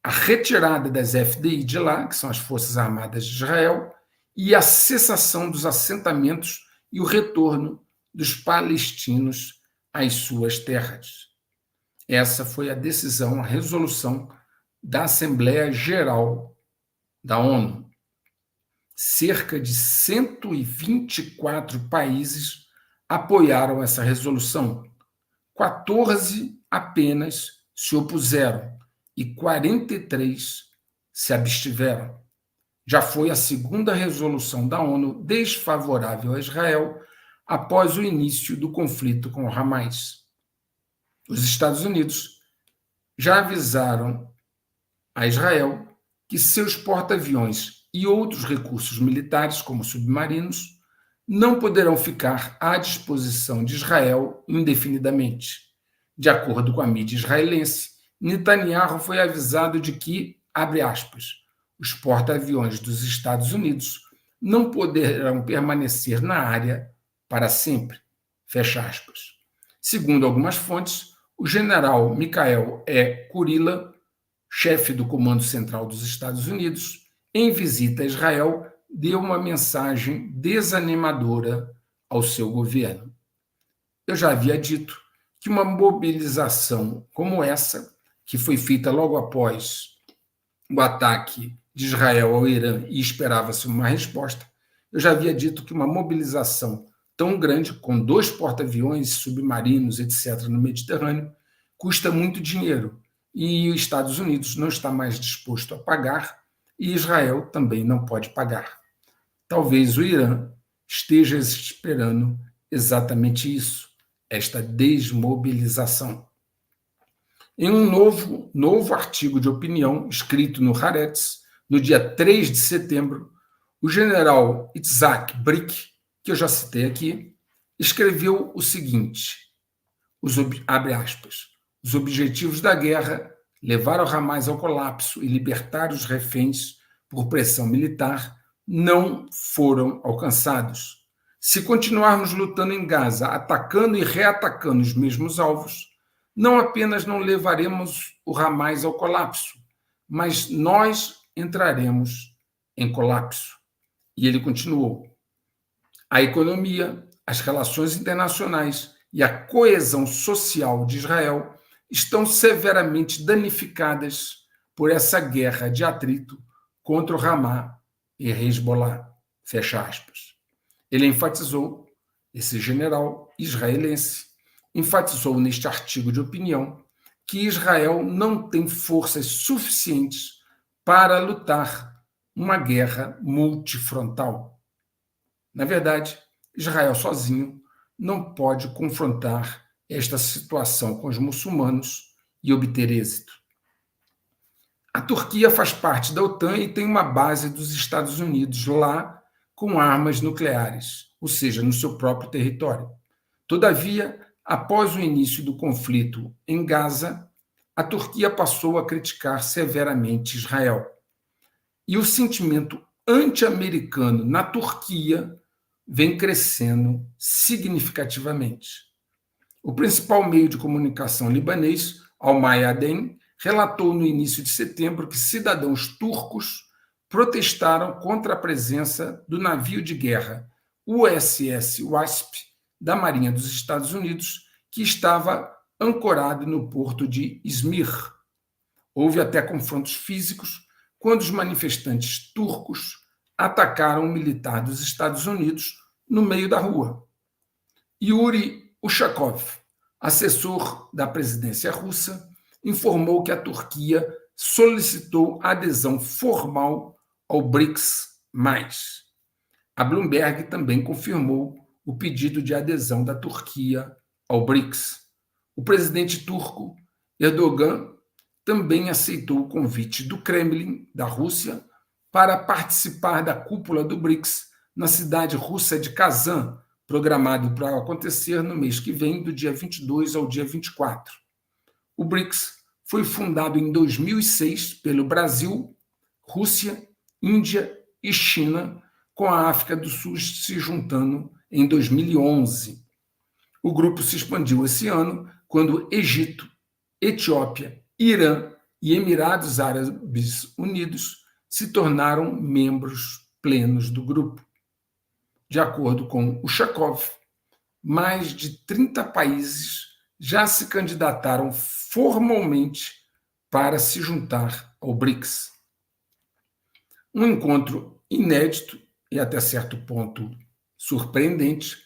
a retirada das FDI de lá, que são as Forças Armadas de Israel, e a cessação dos assentamentos e o retorno dos palestinos às suas terras. Essa foi a decisão, a resolução da Assembleia Geral da ONU. Cerca de 124 países apoiaram essa resolução. 14 apenas se opuseram e 43 se abstiveram. Já foi a segunda resolução da ONU desfavorável a Israel após o início do conflito com o Hamas. Os Estados Unidos já avisaram a Israel que seus porta-aviões e outros recursos militares, como submarinos, não poderão ficar à disposição de Israel indefinidamente. De acordo com a mídia israelense, Netanyahu foi avisado de que, abre aspas, os porta-aviões dos Estados Unidos não poderão permanecer na área para sempre, fecha aspas. Segundo algumas fontes, o general Michael E. Kurilla, chefe do Comando Central dos Estados Unidos, em visita a Israel, deu uma mensagem desanimadora ao seu governo. Eu já havia dito que uma mobilização como essa, que foi feita logo após o ataque de Israel ao Irã e esperava-se uma resposta, eu já havia dito que uma mobilização tão grande, com 2 porta-aviões, submarinos, etc., no Mediterrâneo, custa muito dinheiro. E os Estados Unidos não está mais disposto a pagar e Israel também não pode pagar. Talvez o Irã esteja esperando exatamente isso, esta desmobilização. Em um novo artigo de opinião, escrito no Haaretz, no dia 3 de setembro, o general Itzhak Brick, que eu já citei aqui, escreveu o seguinte, abre aspas, os objetivos da guerra, levar o Hamas ao colapso e libertar os reféns por pressão militar, não foram alcançados. Se continuarmos lutando em Gaza, atacando e reatacando os mesmos alvos, não apenas não levaremos o Hamas ao colapso, mas nós entraremos em colapso. E ele continuou. A economia, as relações internacionais e a coesão social de Israel estão severamente danificadas por essa guerra de atrito contra o Hamas e Hezbollah. Fecha aspas. Ele enfatizou, esse general israelense, enfatizou neste artigo de opinião que Israel não tem forças suficientes para lutar uma guerra multifrontal. Na verdade, Israel sozinho não pode confrontar esta situação com os muçulmanos e obter êxito. A Turquia faz parte da OTAN e tem uma base dos Estados Unidos lá com armas nucleares, ou seja, no seu próprio território. Todavia, após o início do conflito em Gaza, a Turquia passou a criticar severamente Israel. E o sentimento anti-americano na Turquia vem crescendo significativamente. O principal meio de comunicação libanês, Al Mayadeen, relatou no início de setembro que cidadãos turcos protestaram contra a presença do navio de guerra USS Wasp da Marinha dos Estados Unidos, que estava ancorado no porto de Izmir. Houve até confrontos físicos quando os manifestantes turcos atacaram um militar dos Estados Unidos no meio da rua. Yuri Ushakov, assessor da presidência russa, informou que a Turquia solicitou adesão formal ao BRICS+. A Bloomberg também confirmou o pedido de adesão da Turquia ao BRICS. O presidente turco, Erdogan, também aceitou o convite do Kremlin, da Rússia, para participar da cúpula do BRICS na cidade russa de Kazan, programado para acontecer no mês que vem, do dia 22 ao dia 24. O BRICS foi fundado em 2006 pelo Brasil, Rússia, Índia e China, com a África do Sul se juntando em 2011. O grupo se expandiu esse ano quando Egito, Etiópia, Irã e Emirados Árabes Unidos se tornaram membros plenos do grupo. De acordo com Ushakov, mais de 30 países já se candidataram formalmente para se juntar ao BRICS. Um encontro inédito e até certo ponto surpreendente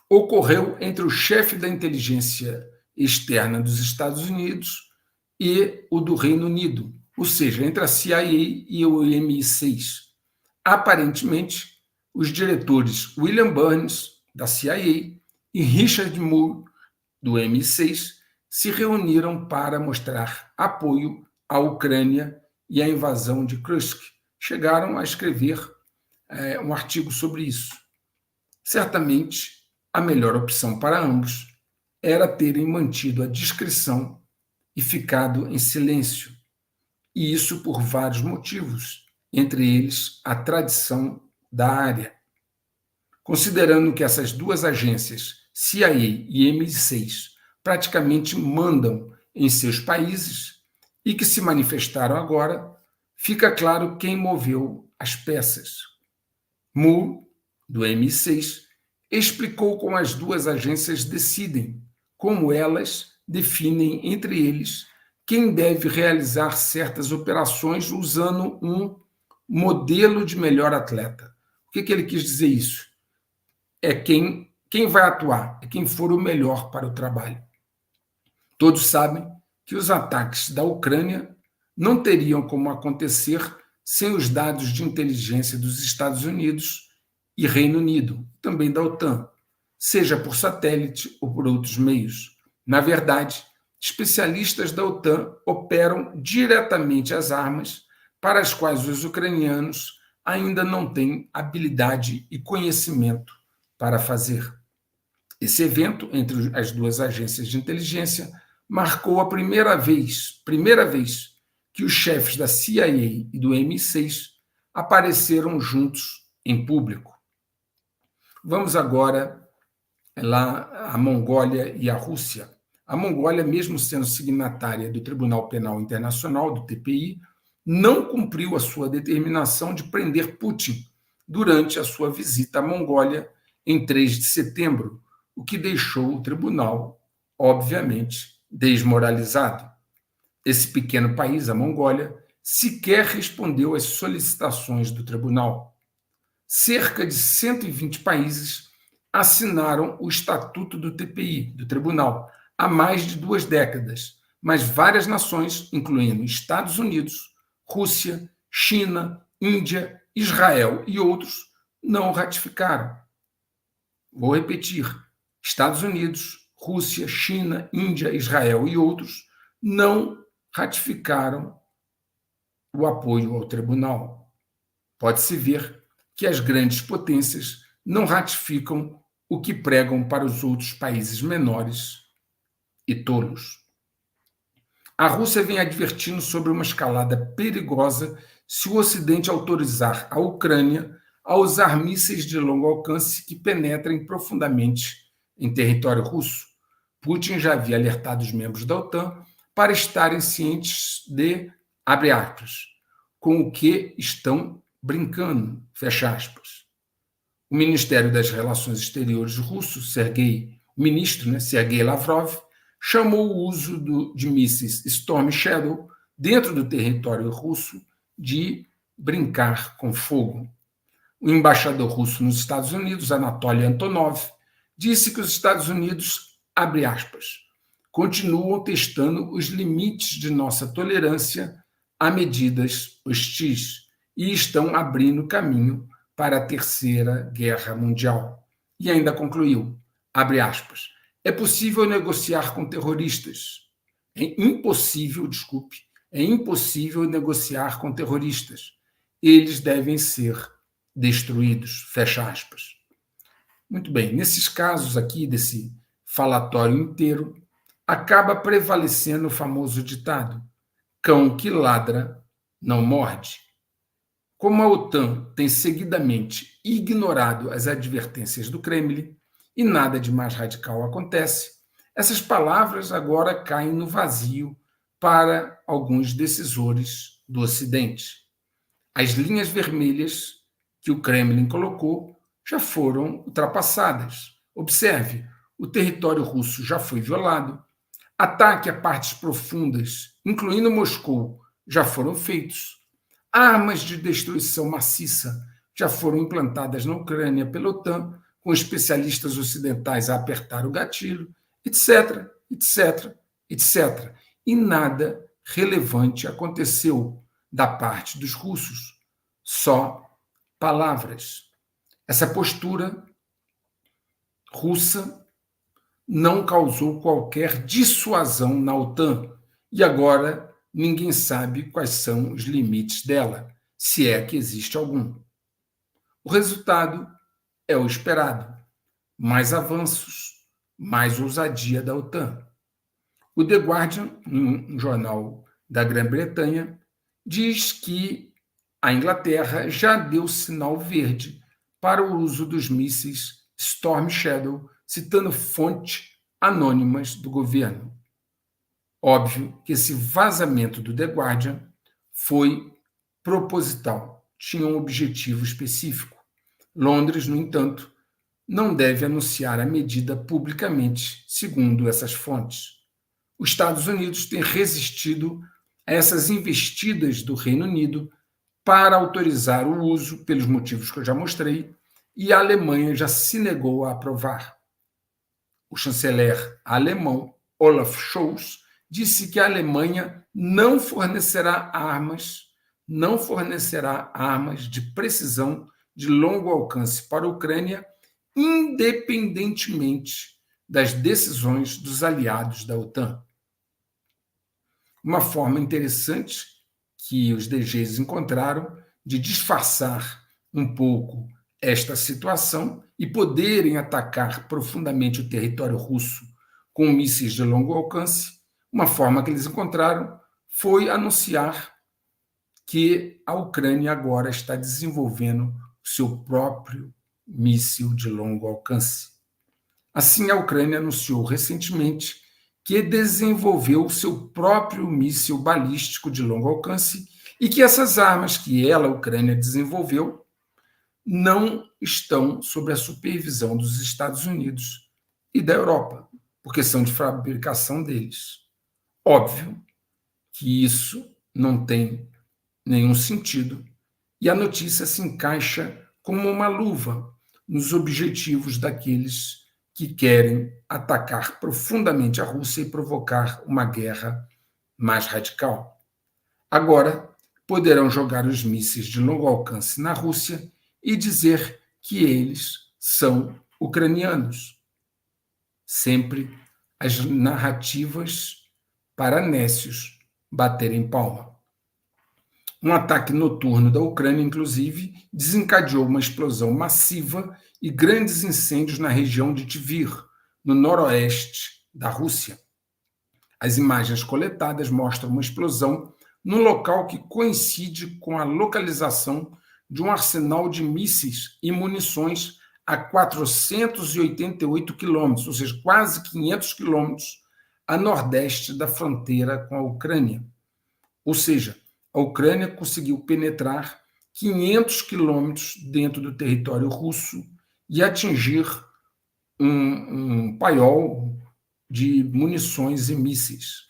ocorreu entre o chefe da inteligência externa dos Estados Unidos e o do Reino Unido, ou seja, entre a CIA e o MI6. Aparentemente, os diretores William Burns, da CIA, e Richard Moore, do MI6, se reuniram para mostrar apoio à Ucrânia e à invasão de Kursk. Chegaram a escrever um artigo sobre isso. Certamente, a melhor opção para ambos era terem mantido a discrição e ficado em silêncio, e isso por vários motivos, entre eles a tradição da área. Considerando que essas duas agências, CIA e MI6, praticamente mandam em seus países e que se manifestaram agora, fica claro quem moveu as peças. Moore, do MI6, explicou como as duas agências decidem, como elas definem entre eles quem deve realizar certas operações usando um modelo de melhor atleta. O que ele quis dizer isso? É quem vai atuar, é quem for o melhor para o trabalho. Todos sabem que os ataques da Ucrânia não teriam como acontecer sem os dados de inteligência dos Estados Unidos e Reino Unido, também da OTAN, seja por satélite ou por outros meios. Na verdade, especialistas da OTAN operam diretamente as armas para as quais os ucranianos ainda não têm habilidade e conhecimento para fazer. Esse evento entre as duas agências de inteligência marcou a primeira vez que os chefes da CIA e do MI6 apareceram juntos em público. Vamos agora lá à Mongólia e à Rússia. A Mongólia, mesmo sendo signatária do Tribunal Penal Internacional, do TPI, não cumpriu a sua determinação de prender Putin durante a sua visita à Mongólia em 3 de setembro, o que deixou o tribunal, obviamente, desmoralizado. Esse pequeno país, a Mongólia, sequer respondeu às solicitações do tribunal. Cerca de 120 países assinaram o Estatuto do TPI, do tribunal, há mais de 2 décadas, mas várias nações, incluindo Estados Unidos, Rússia, China, Índia, Israel e outros, não ratificaram. Vou repetir: Estados Unidos, Rússia, China, Índia, Israel e outros não ratificaram o apoio ao tribunal. Pode-se ver que as grandes potências não ratificam o que pregam para os outros países menores e tolos. A Rússia vem advertindo sobre uma escalada perigosa se o Ocidente autorizar a Ucrânia a usar mísseis de longo alcance que penetrem profundamente em território russo. Putin já havia alertado os membros da OTAN para estarem cientes de, abre aspas, com o que estão brincando, fecha aspas. O Ministério das Relações Exteriores russo, o ministro, Sergei Lavrov, chamou o uso de mísseis Storm Shadow dentro do território russo de brincar com fogo. O embaixador russo nos Estados Unidos, Anatoly Antonov, disse que os Estados Unidos, abre aspas, continuam testando os limites de nossa tolerância a medidas hostis e estão abrindo caminho para a Terceira Guerra Mundial. E ainda concluiu, abre aspas, é possível negociar com terroristas. É impossível negociar com terroristas. Eles devem ser destruídos, fecha aspas. Muito bem, nesses casos aqui, desse falatório inteiro, acaba prevalecendo o famoso ditado: cão que ladra não morde. Como a OTAN tem seguidamente ignorado as advertências do Kremlin e nada de mais radical acontece, essas palavras agora caem no vazio para alguns decisores do Ocidente. As linhas vermelhas que o Kremlin colocou já foram ultrapassadas. Observe, o território russo já foi violado, ataque a partes profundas, incluindo Moscou, já foram feitos. Armas de destruição maciça já foram implantadas na Ucrânia pela OTAN, com especialistas ocidentais a apertar o gatilho, etc, etc, etc. E nada relevante aconteceu da parte dos russos. Só palavras. Essa postura russa não causou qualquer dissuasão na OTAN e agora ninguém sabe quais são os limites dela, se é que existe algum. O resultado é o esperado: mais avanços, mais ousadia da OTAN. O The Guardian, um jornal da Grã-Bretanha, diz que a Inglaterra já deu sinal verde para o uso dos mísseis Storm Shadow, citando fontes anônimas do governo. Óbvio que esse vazamento do The Guardian foi proposital, tinha um objetivo específico. Londres, no entanto, não deve anunciar a medida publicamente, segundo essas fontes. Os Estados Unidos têm resistido a essas investidas do Reino Unido para autorizar o uso, pelos motivos que eu já mostrei, e a Alemanha já se negou a aprovar. O chanceler alemão, Olaf Scholz, disse que a Alemanha não fornecerá armas de precisão de longo alcance para a Ucrânia, independentemente das decisões dos aliados da OTAN. Uma forma interessante que os DGs encontraram de disfarçar um pouco esta situação e poderem atacar profundamente o território russo com mísseis de longo alcance, uma forma que eles encontraram foi anunciar que a Ucrânia agora está desenvolvendo o seu próprio míssil de longo alcance. Assim, a Ucrânia anunciou recentemente que desenvolveu o seu próprio míssil balístico de longo alcance e que essas armas que ela, a Ucrânia, desenvolveu não estão sob a supervisão dos Estados Unidos e da Europa, porque são de fabricação deles. Óbvio que isso não tem nenhum sentido, e a notícia se encaixa como uma luva nos objetivos daqueles que querem atacar profundamente a Rússia e provocar uma guerra mais radical. Agora, poderão jogar os mísseis de longo alcance na Rússia e dizer que eles são ucranianos. Sempre as narrativas para nécios baterem palma. Um ataque noturno da Ucrânia, inclusive, desencadeou uma explosão massiva e grandes incêndios na região de Tver, no noroeste da Rússia. As imagens coletadas mostram uma explosão num local que coincide com a localização de um arsenal de mísseis e munições a 488 quilômetros, ou seja, quase 500 quilômetros a nordeste da fronteira com a Ucrânia. Ou seja, a Ucrânia conseguiu penetrar 500 quilômetros dentro do território russo e atingir um paiol de munições e mísseis.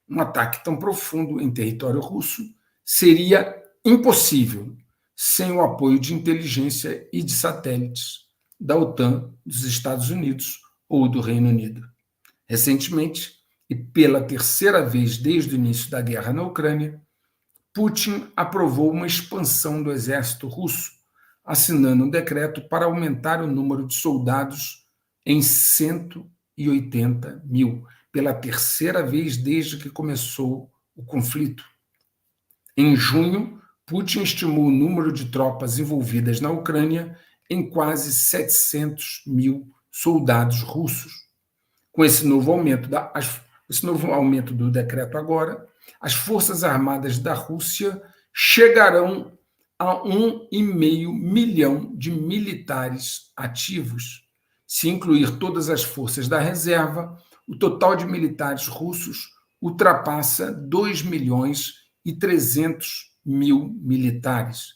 Um ataque tão profundo em território russo seria impossível sem o apoio de inteligência e de satélites da OTAN, dos Estados Unidos ou do Reino Unido. Recentemente, e pela terceira vez desde o início da guerra na Ucrânia, Putin aprovou uma expansão do exército russo, assinando um decreto para aumentar o número de soldados em 180 mil, pela terceira vez desde que começou o conflito. Em junho, Putin estimou o número de tropas envolvidas na Ucrânia em quase 700 mil soldados russos. Com esse novo aumento do decreto agora, as Forças Armadas da Rússia chegarão a 1,5 milhão de militares ativos. Se incluir todas as forças da reserva, o total de militares russos ultrapassa 2 milhões e 300 mil militares.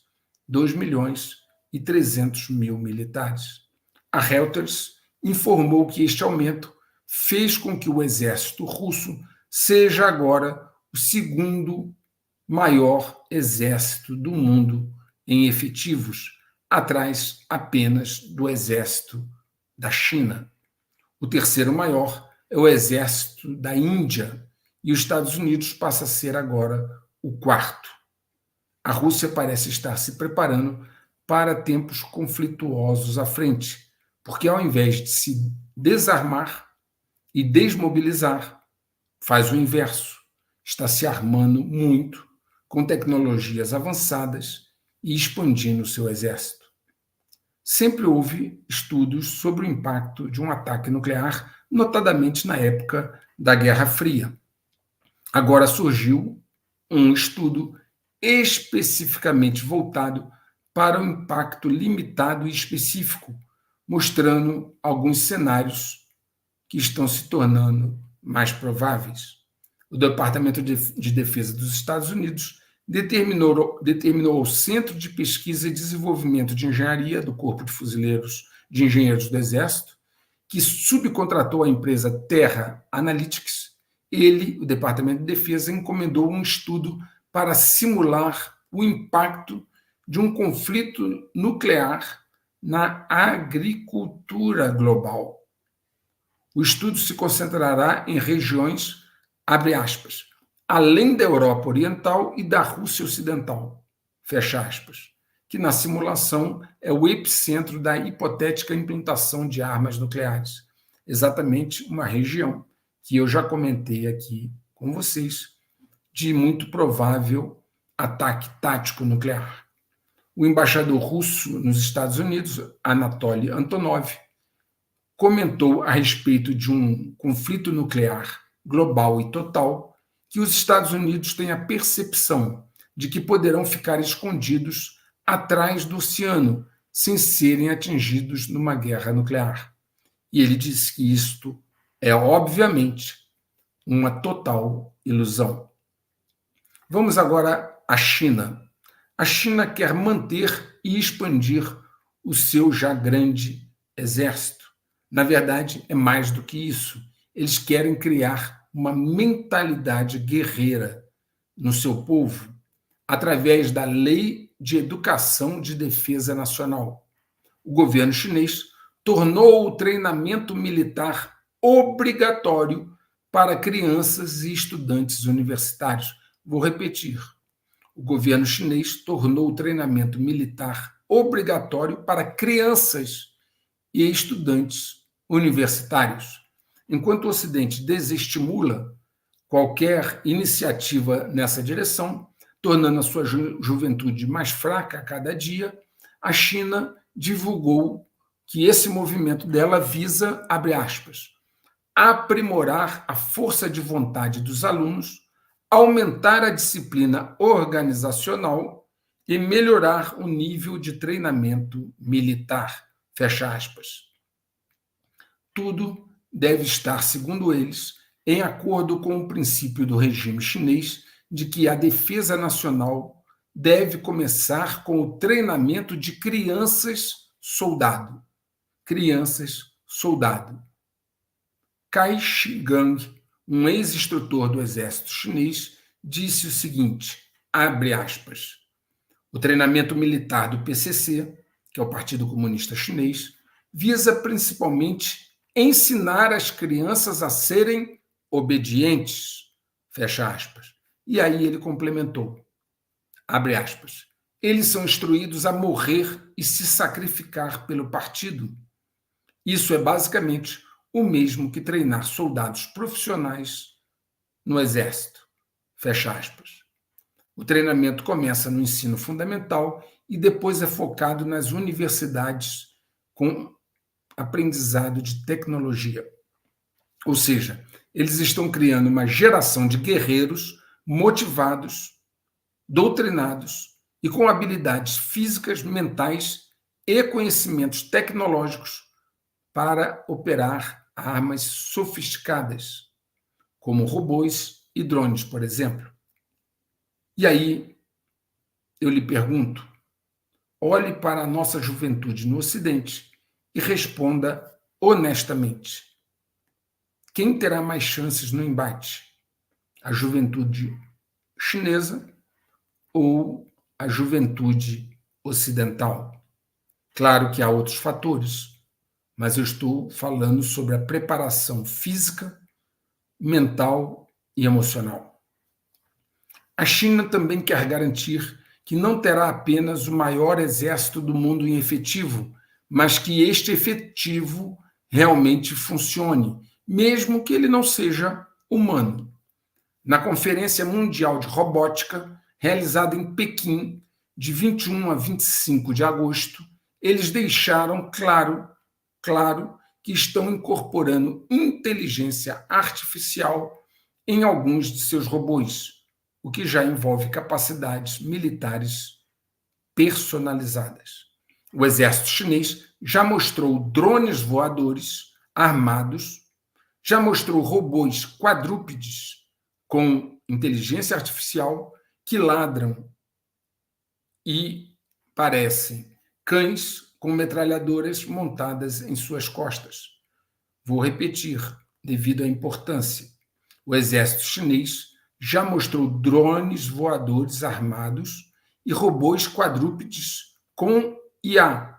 2 milhões e 300 mil militares. A Reuters informou que este aumento fez com que o exército russo seja agora o segundo maior exército do mundo em efetivos, atrás apenas do exército da China. O terceiro maior é o exército da Índia, e os Estados Unidos passa a ser agora o quarto. A Rússia parece estar se preparando para tempos conflituosos à frente, porque ao invés de se desarmar e desmobilizar, faz o inverso. Está se armando muito, com tecnologias avançadas e expandindo o seu exército. Sempre houve estudos sobre o impacto de um ataque nuclear, notadamente na época da Guerra Fria. Agora surgiu um estudo especificamente voltado para o impacto limitado e específico, mostrando alguns cenários que estão se tornando mais prováveis. O Departamento de Defesa dos Estados Unidos determinou ao Centro de Pesquisa e Desenvolvimento de Engenharia do Corpo de Fuzileiros de Engenheiros do Exército, que subcontratou a empresa Terra Analytics. Ele, o Departamento de Defesa, encomendou um estudo para simular o impacto de um conflito nuclear na agricultura global. O estudo se concentrará em regiões, abre aspas, além da Europa Oriental e da Rússia Ocidental, fecha aspas, que na simulação é o epicentro da hipotética implantação de armas nucleares. Exatamente uma região que eu já comentei aqui com vocês, de muito provável ataque tático nuclear. O embaixador russo nos Estados Unidos, Anatoly Antonov, comentou a respeito de um conflito nuclear global e total que os Estados Unidos têm a percepção de que poderão ficar escondidos atrás do oceano sem serem atingidos numa guerra nuclear. E ele disse que isto é, obviamente, uma total ilusão. Vamos agora à China. A China quer manter e expandir o seu já grande exército. Na verdade, é mais do que isso. Eles querem criar uma mentalidade guerreira no seu povo através da Lei de Educação de Defesa Nacional. O governo chinês tornou o treinamento militar obrigatório para crianças e estudantes universitários. Vou repetir. O governo chinês tornou o treinamento militar obrigatório para crianças e estudantes universitários. Enquanto o Ocidente desestimula qualquer iniciativa nessa direção, tornando a sua juventude mais fraca a cada dia, a China divulgou que esse movimento dela visa, abre aspas, aprimorar a força de vontade dos alunos, aumentar a disciplina organizacional e melhorar o nível de treinamento militar, fecha aspas. Tudo deve estar, segundo eles, em acordo com o princípio do regime chinês de que a defesa nacional deve começar com o treinamento de crianças-soldado. Crianças-soldado. Cai Shigang, um ex-instrutor do exército chinês, disse o seguinte, abre aspas, o treinamento militar do PCC, que é o Partido Comunista Chinês, visa principalmente ensinar as crianças a serem obedientes, fecha aspas. E aí ele complementou, abre aspas, eles são instruídos a morrer e se sacrificar pelo partido. Isso é basicamente o mesmo que treinar soldados profissionais no exército, fecha aspas. O treinamento começa no ensino fundamental e depois é focado nas universidades com aprendizado de tecnologia. Ou seja, eles estão criando uma geração de guerreiros motivados, doutrinados e com habilidades físicas, mentais e conhecimentos tecnológicos para operar armas sofisticadas, como robôs e drones, por exemplo. E aí, eu lhe pergunto, olhe para a nossa juventude no Ocidente e responda honestamente. Quem terá mais chances no embate? A juventude chinesa ou a juventude ocidental? Claro que há outros fatores, mas eu estou falando sobre a preparação física, mental e emocional. A China também quer garantir que não terá apenas o maior exército do mundo em efetivo, mas que este efetivo realmente funcione, mesmo que ele não seja humano. Na Conferência Mundial de Robótica, realizada em Pequim, de 21 a 25 de agosto, eles deixaram claro que estão incorporando inteligência artificial em alguns de seus robôs, o que já envolve capacidades militares personalizadas. O exército chinês já mostrou drones voadores armados, já mostrou robôs quadrúpedes com inteligência artificial que ladram e parecem cães com metralhadoras montadas em suas costas. Vou repetir, devido à importância. O exército chinês já mostrou drones voadores armados e robôs quadrúpedes com IA,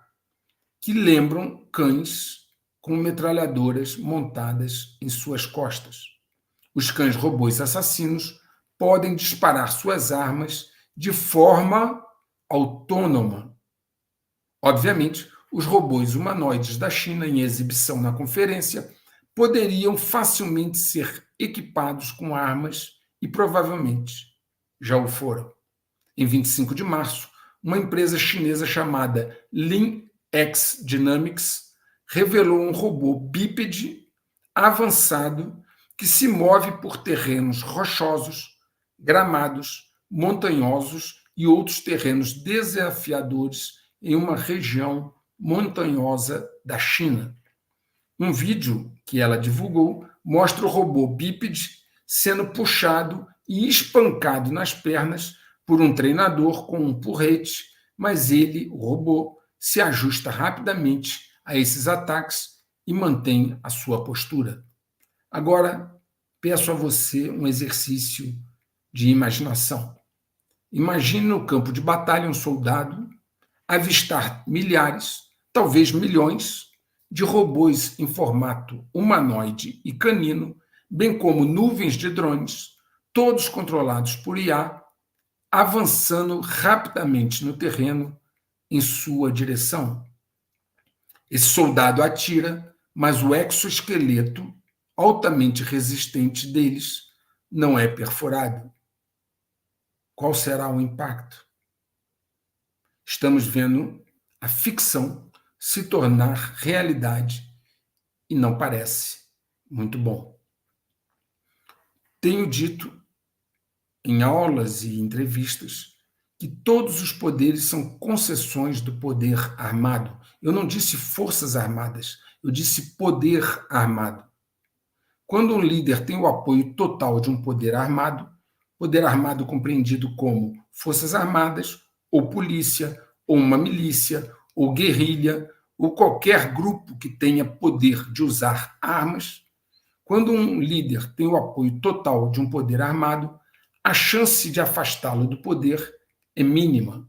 que lembram cães com metralhadoras montadas em suas costas. Os cães robôs assassinos podem disparar suas armas de forma autônoma. Obviamente, os robôs humanoides da China em exibição na conferência poderiam facilmente ser equipados com armas e provavelmente já o foram. Em 25 de março, uma empresa chinesa chamada Lin-X Dynamics revelou um robô bípede avançado que se move por terrenos rochosos, gramados, montanhosos e outros terrenos desafiadores em uma região montanhosa da China. Um vídeo que ela divulgou mostra o robô bípede sendo puxado e espancado nas pernas por um treinador com um porrete, mas ele, o robô, se ajusta rapidamente a esses ataques e mantém a sua postura. Agora, peço a você um exercício de imaginação. Imagine no campo de batalha um soldado avistar milhares, talvez milhões, de robôs em formato humanoide e canino, bem como nuvens de drones, todos controlados por IA, avançando rapidamente no terreno em sua direção. Esse soldado atira, mas o exoesqueleto altamente resistente deles não é perfurado. Qual será o impacto? Estamos vendo a ficção se tornar realidade e não parece muito bom. Tenho dito em aulas e entrevistas que todos os poderes são concessões do poder armado. Eu não disse forças armadas, eu disse poder armado. Quando um líder tem o apoio total de um poder armado compreendido como forças armadas, ou polícia, ou uma milícia, ou guerrilha, ou qualquer grupo que tenha poder de usar armas, quando um líder tem o apoio total de um poder armado, a chance de afastá-lo do poder é mínima.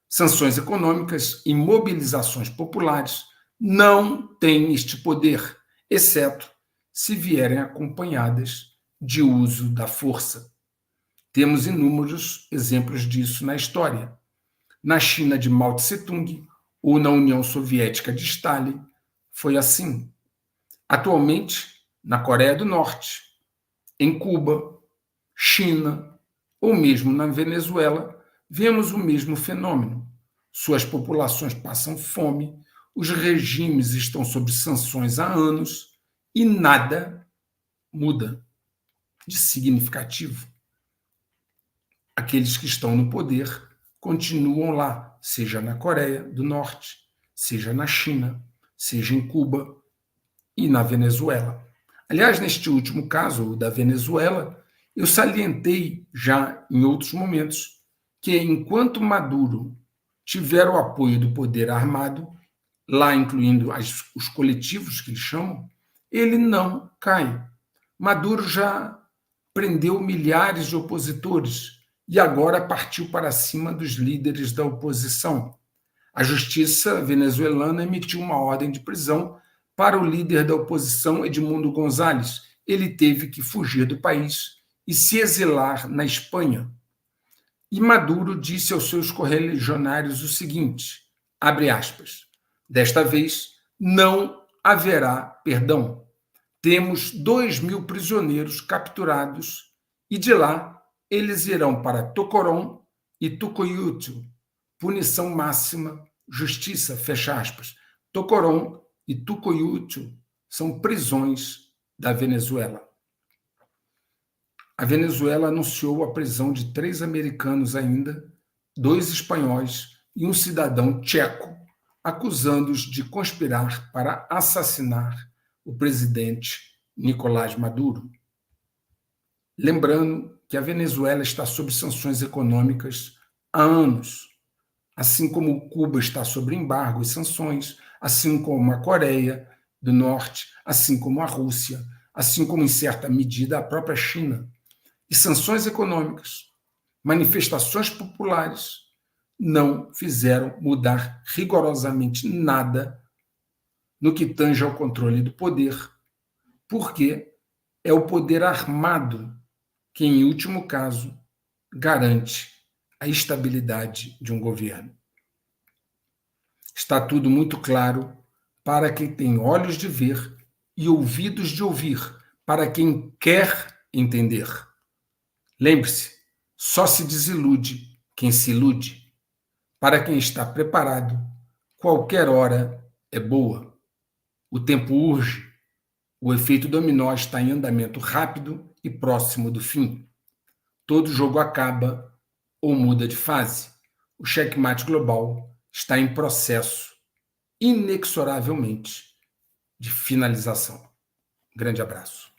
Sanções econômicas e mobilizações populares não têm este poder, exceto se vierem acompanhadas de uso da força. Temos inúmeros exemplos disso na história. Na China de Mao Tse-tung ou na União Soviética de Stalin, foi assim. Atualmente, na Coreia do Norte, em Cuba, China ou mesmo na Venezuela, vemos o mesmo fenômeno. Suas populações passam fome, os regimes estão sob sanções há anos e nada muda de significativo. Aqueles que estão no poder continuam lá, seja na Coreia do Norte, seja na China, seja em Cuba e na Venezuela. Aliás, neste último caso, o da Venezuela, eu salientei já em outros momentos que enquanto Maduro tiver o apoio do poder armado, lá incluindo os coletivos que eles chamam, ele não cai. Maduro já prendeu milhares de opositores e agora partiu para cima dos líderes da oposição. A justiça venezuelana emitiu uma ordem de prisão para o líder da oposição, Edmundo González. Ele teve que fugir do país e se exilar na Espanha. E Maduro disse aos seus correligionários o seguinte, abre aspas, desta vez não haverá perdão. Temos 2.000 prisioneiros capturados e de lá eles irão para Tocorón e Tucuyutu, punição máxima, justiça, fecha aspas. Tocorón e Tucuyutu são prisões da Venezuela. A Venezuela anunciou a prisão de 3 americanos ainda, 2 espanhóis e um cidadão tcheco, acusando-os de conspirar para assassinar o presidente Nicolás Maduro. Lembrando que a Venezuela está sob sanções econômicas há anos, assim como Cuba está sob embargo e sanções, assim como a Coreia do Norte, assim como a Rússia, assim como, em certa medida, a própria China. E sanções econômicas, manifestações populares, não fizeram mudar rigorosamente nada no que tange ao controle do poder, porque é o poder armado que, em último caso, garante a estabilidade de um governo. Está tudo muito claro para quem tem olhos de ver e ouvidos de ouvir, para quem quer entender. Lembre-se, só se desilude quem se ilude. Para quem está preparado, qualquer hora é boa. O tempo urge, o efeito dominó está em andamento rápido e próximo do fim. Todo jogo acaba ou muda de fase. O checkmate global está em processo, inexoravelmente, de finalização. Grande abraço.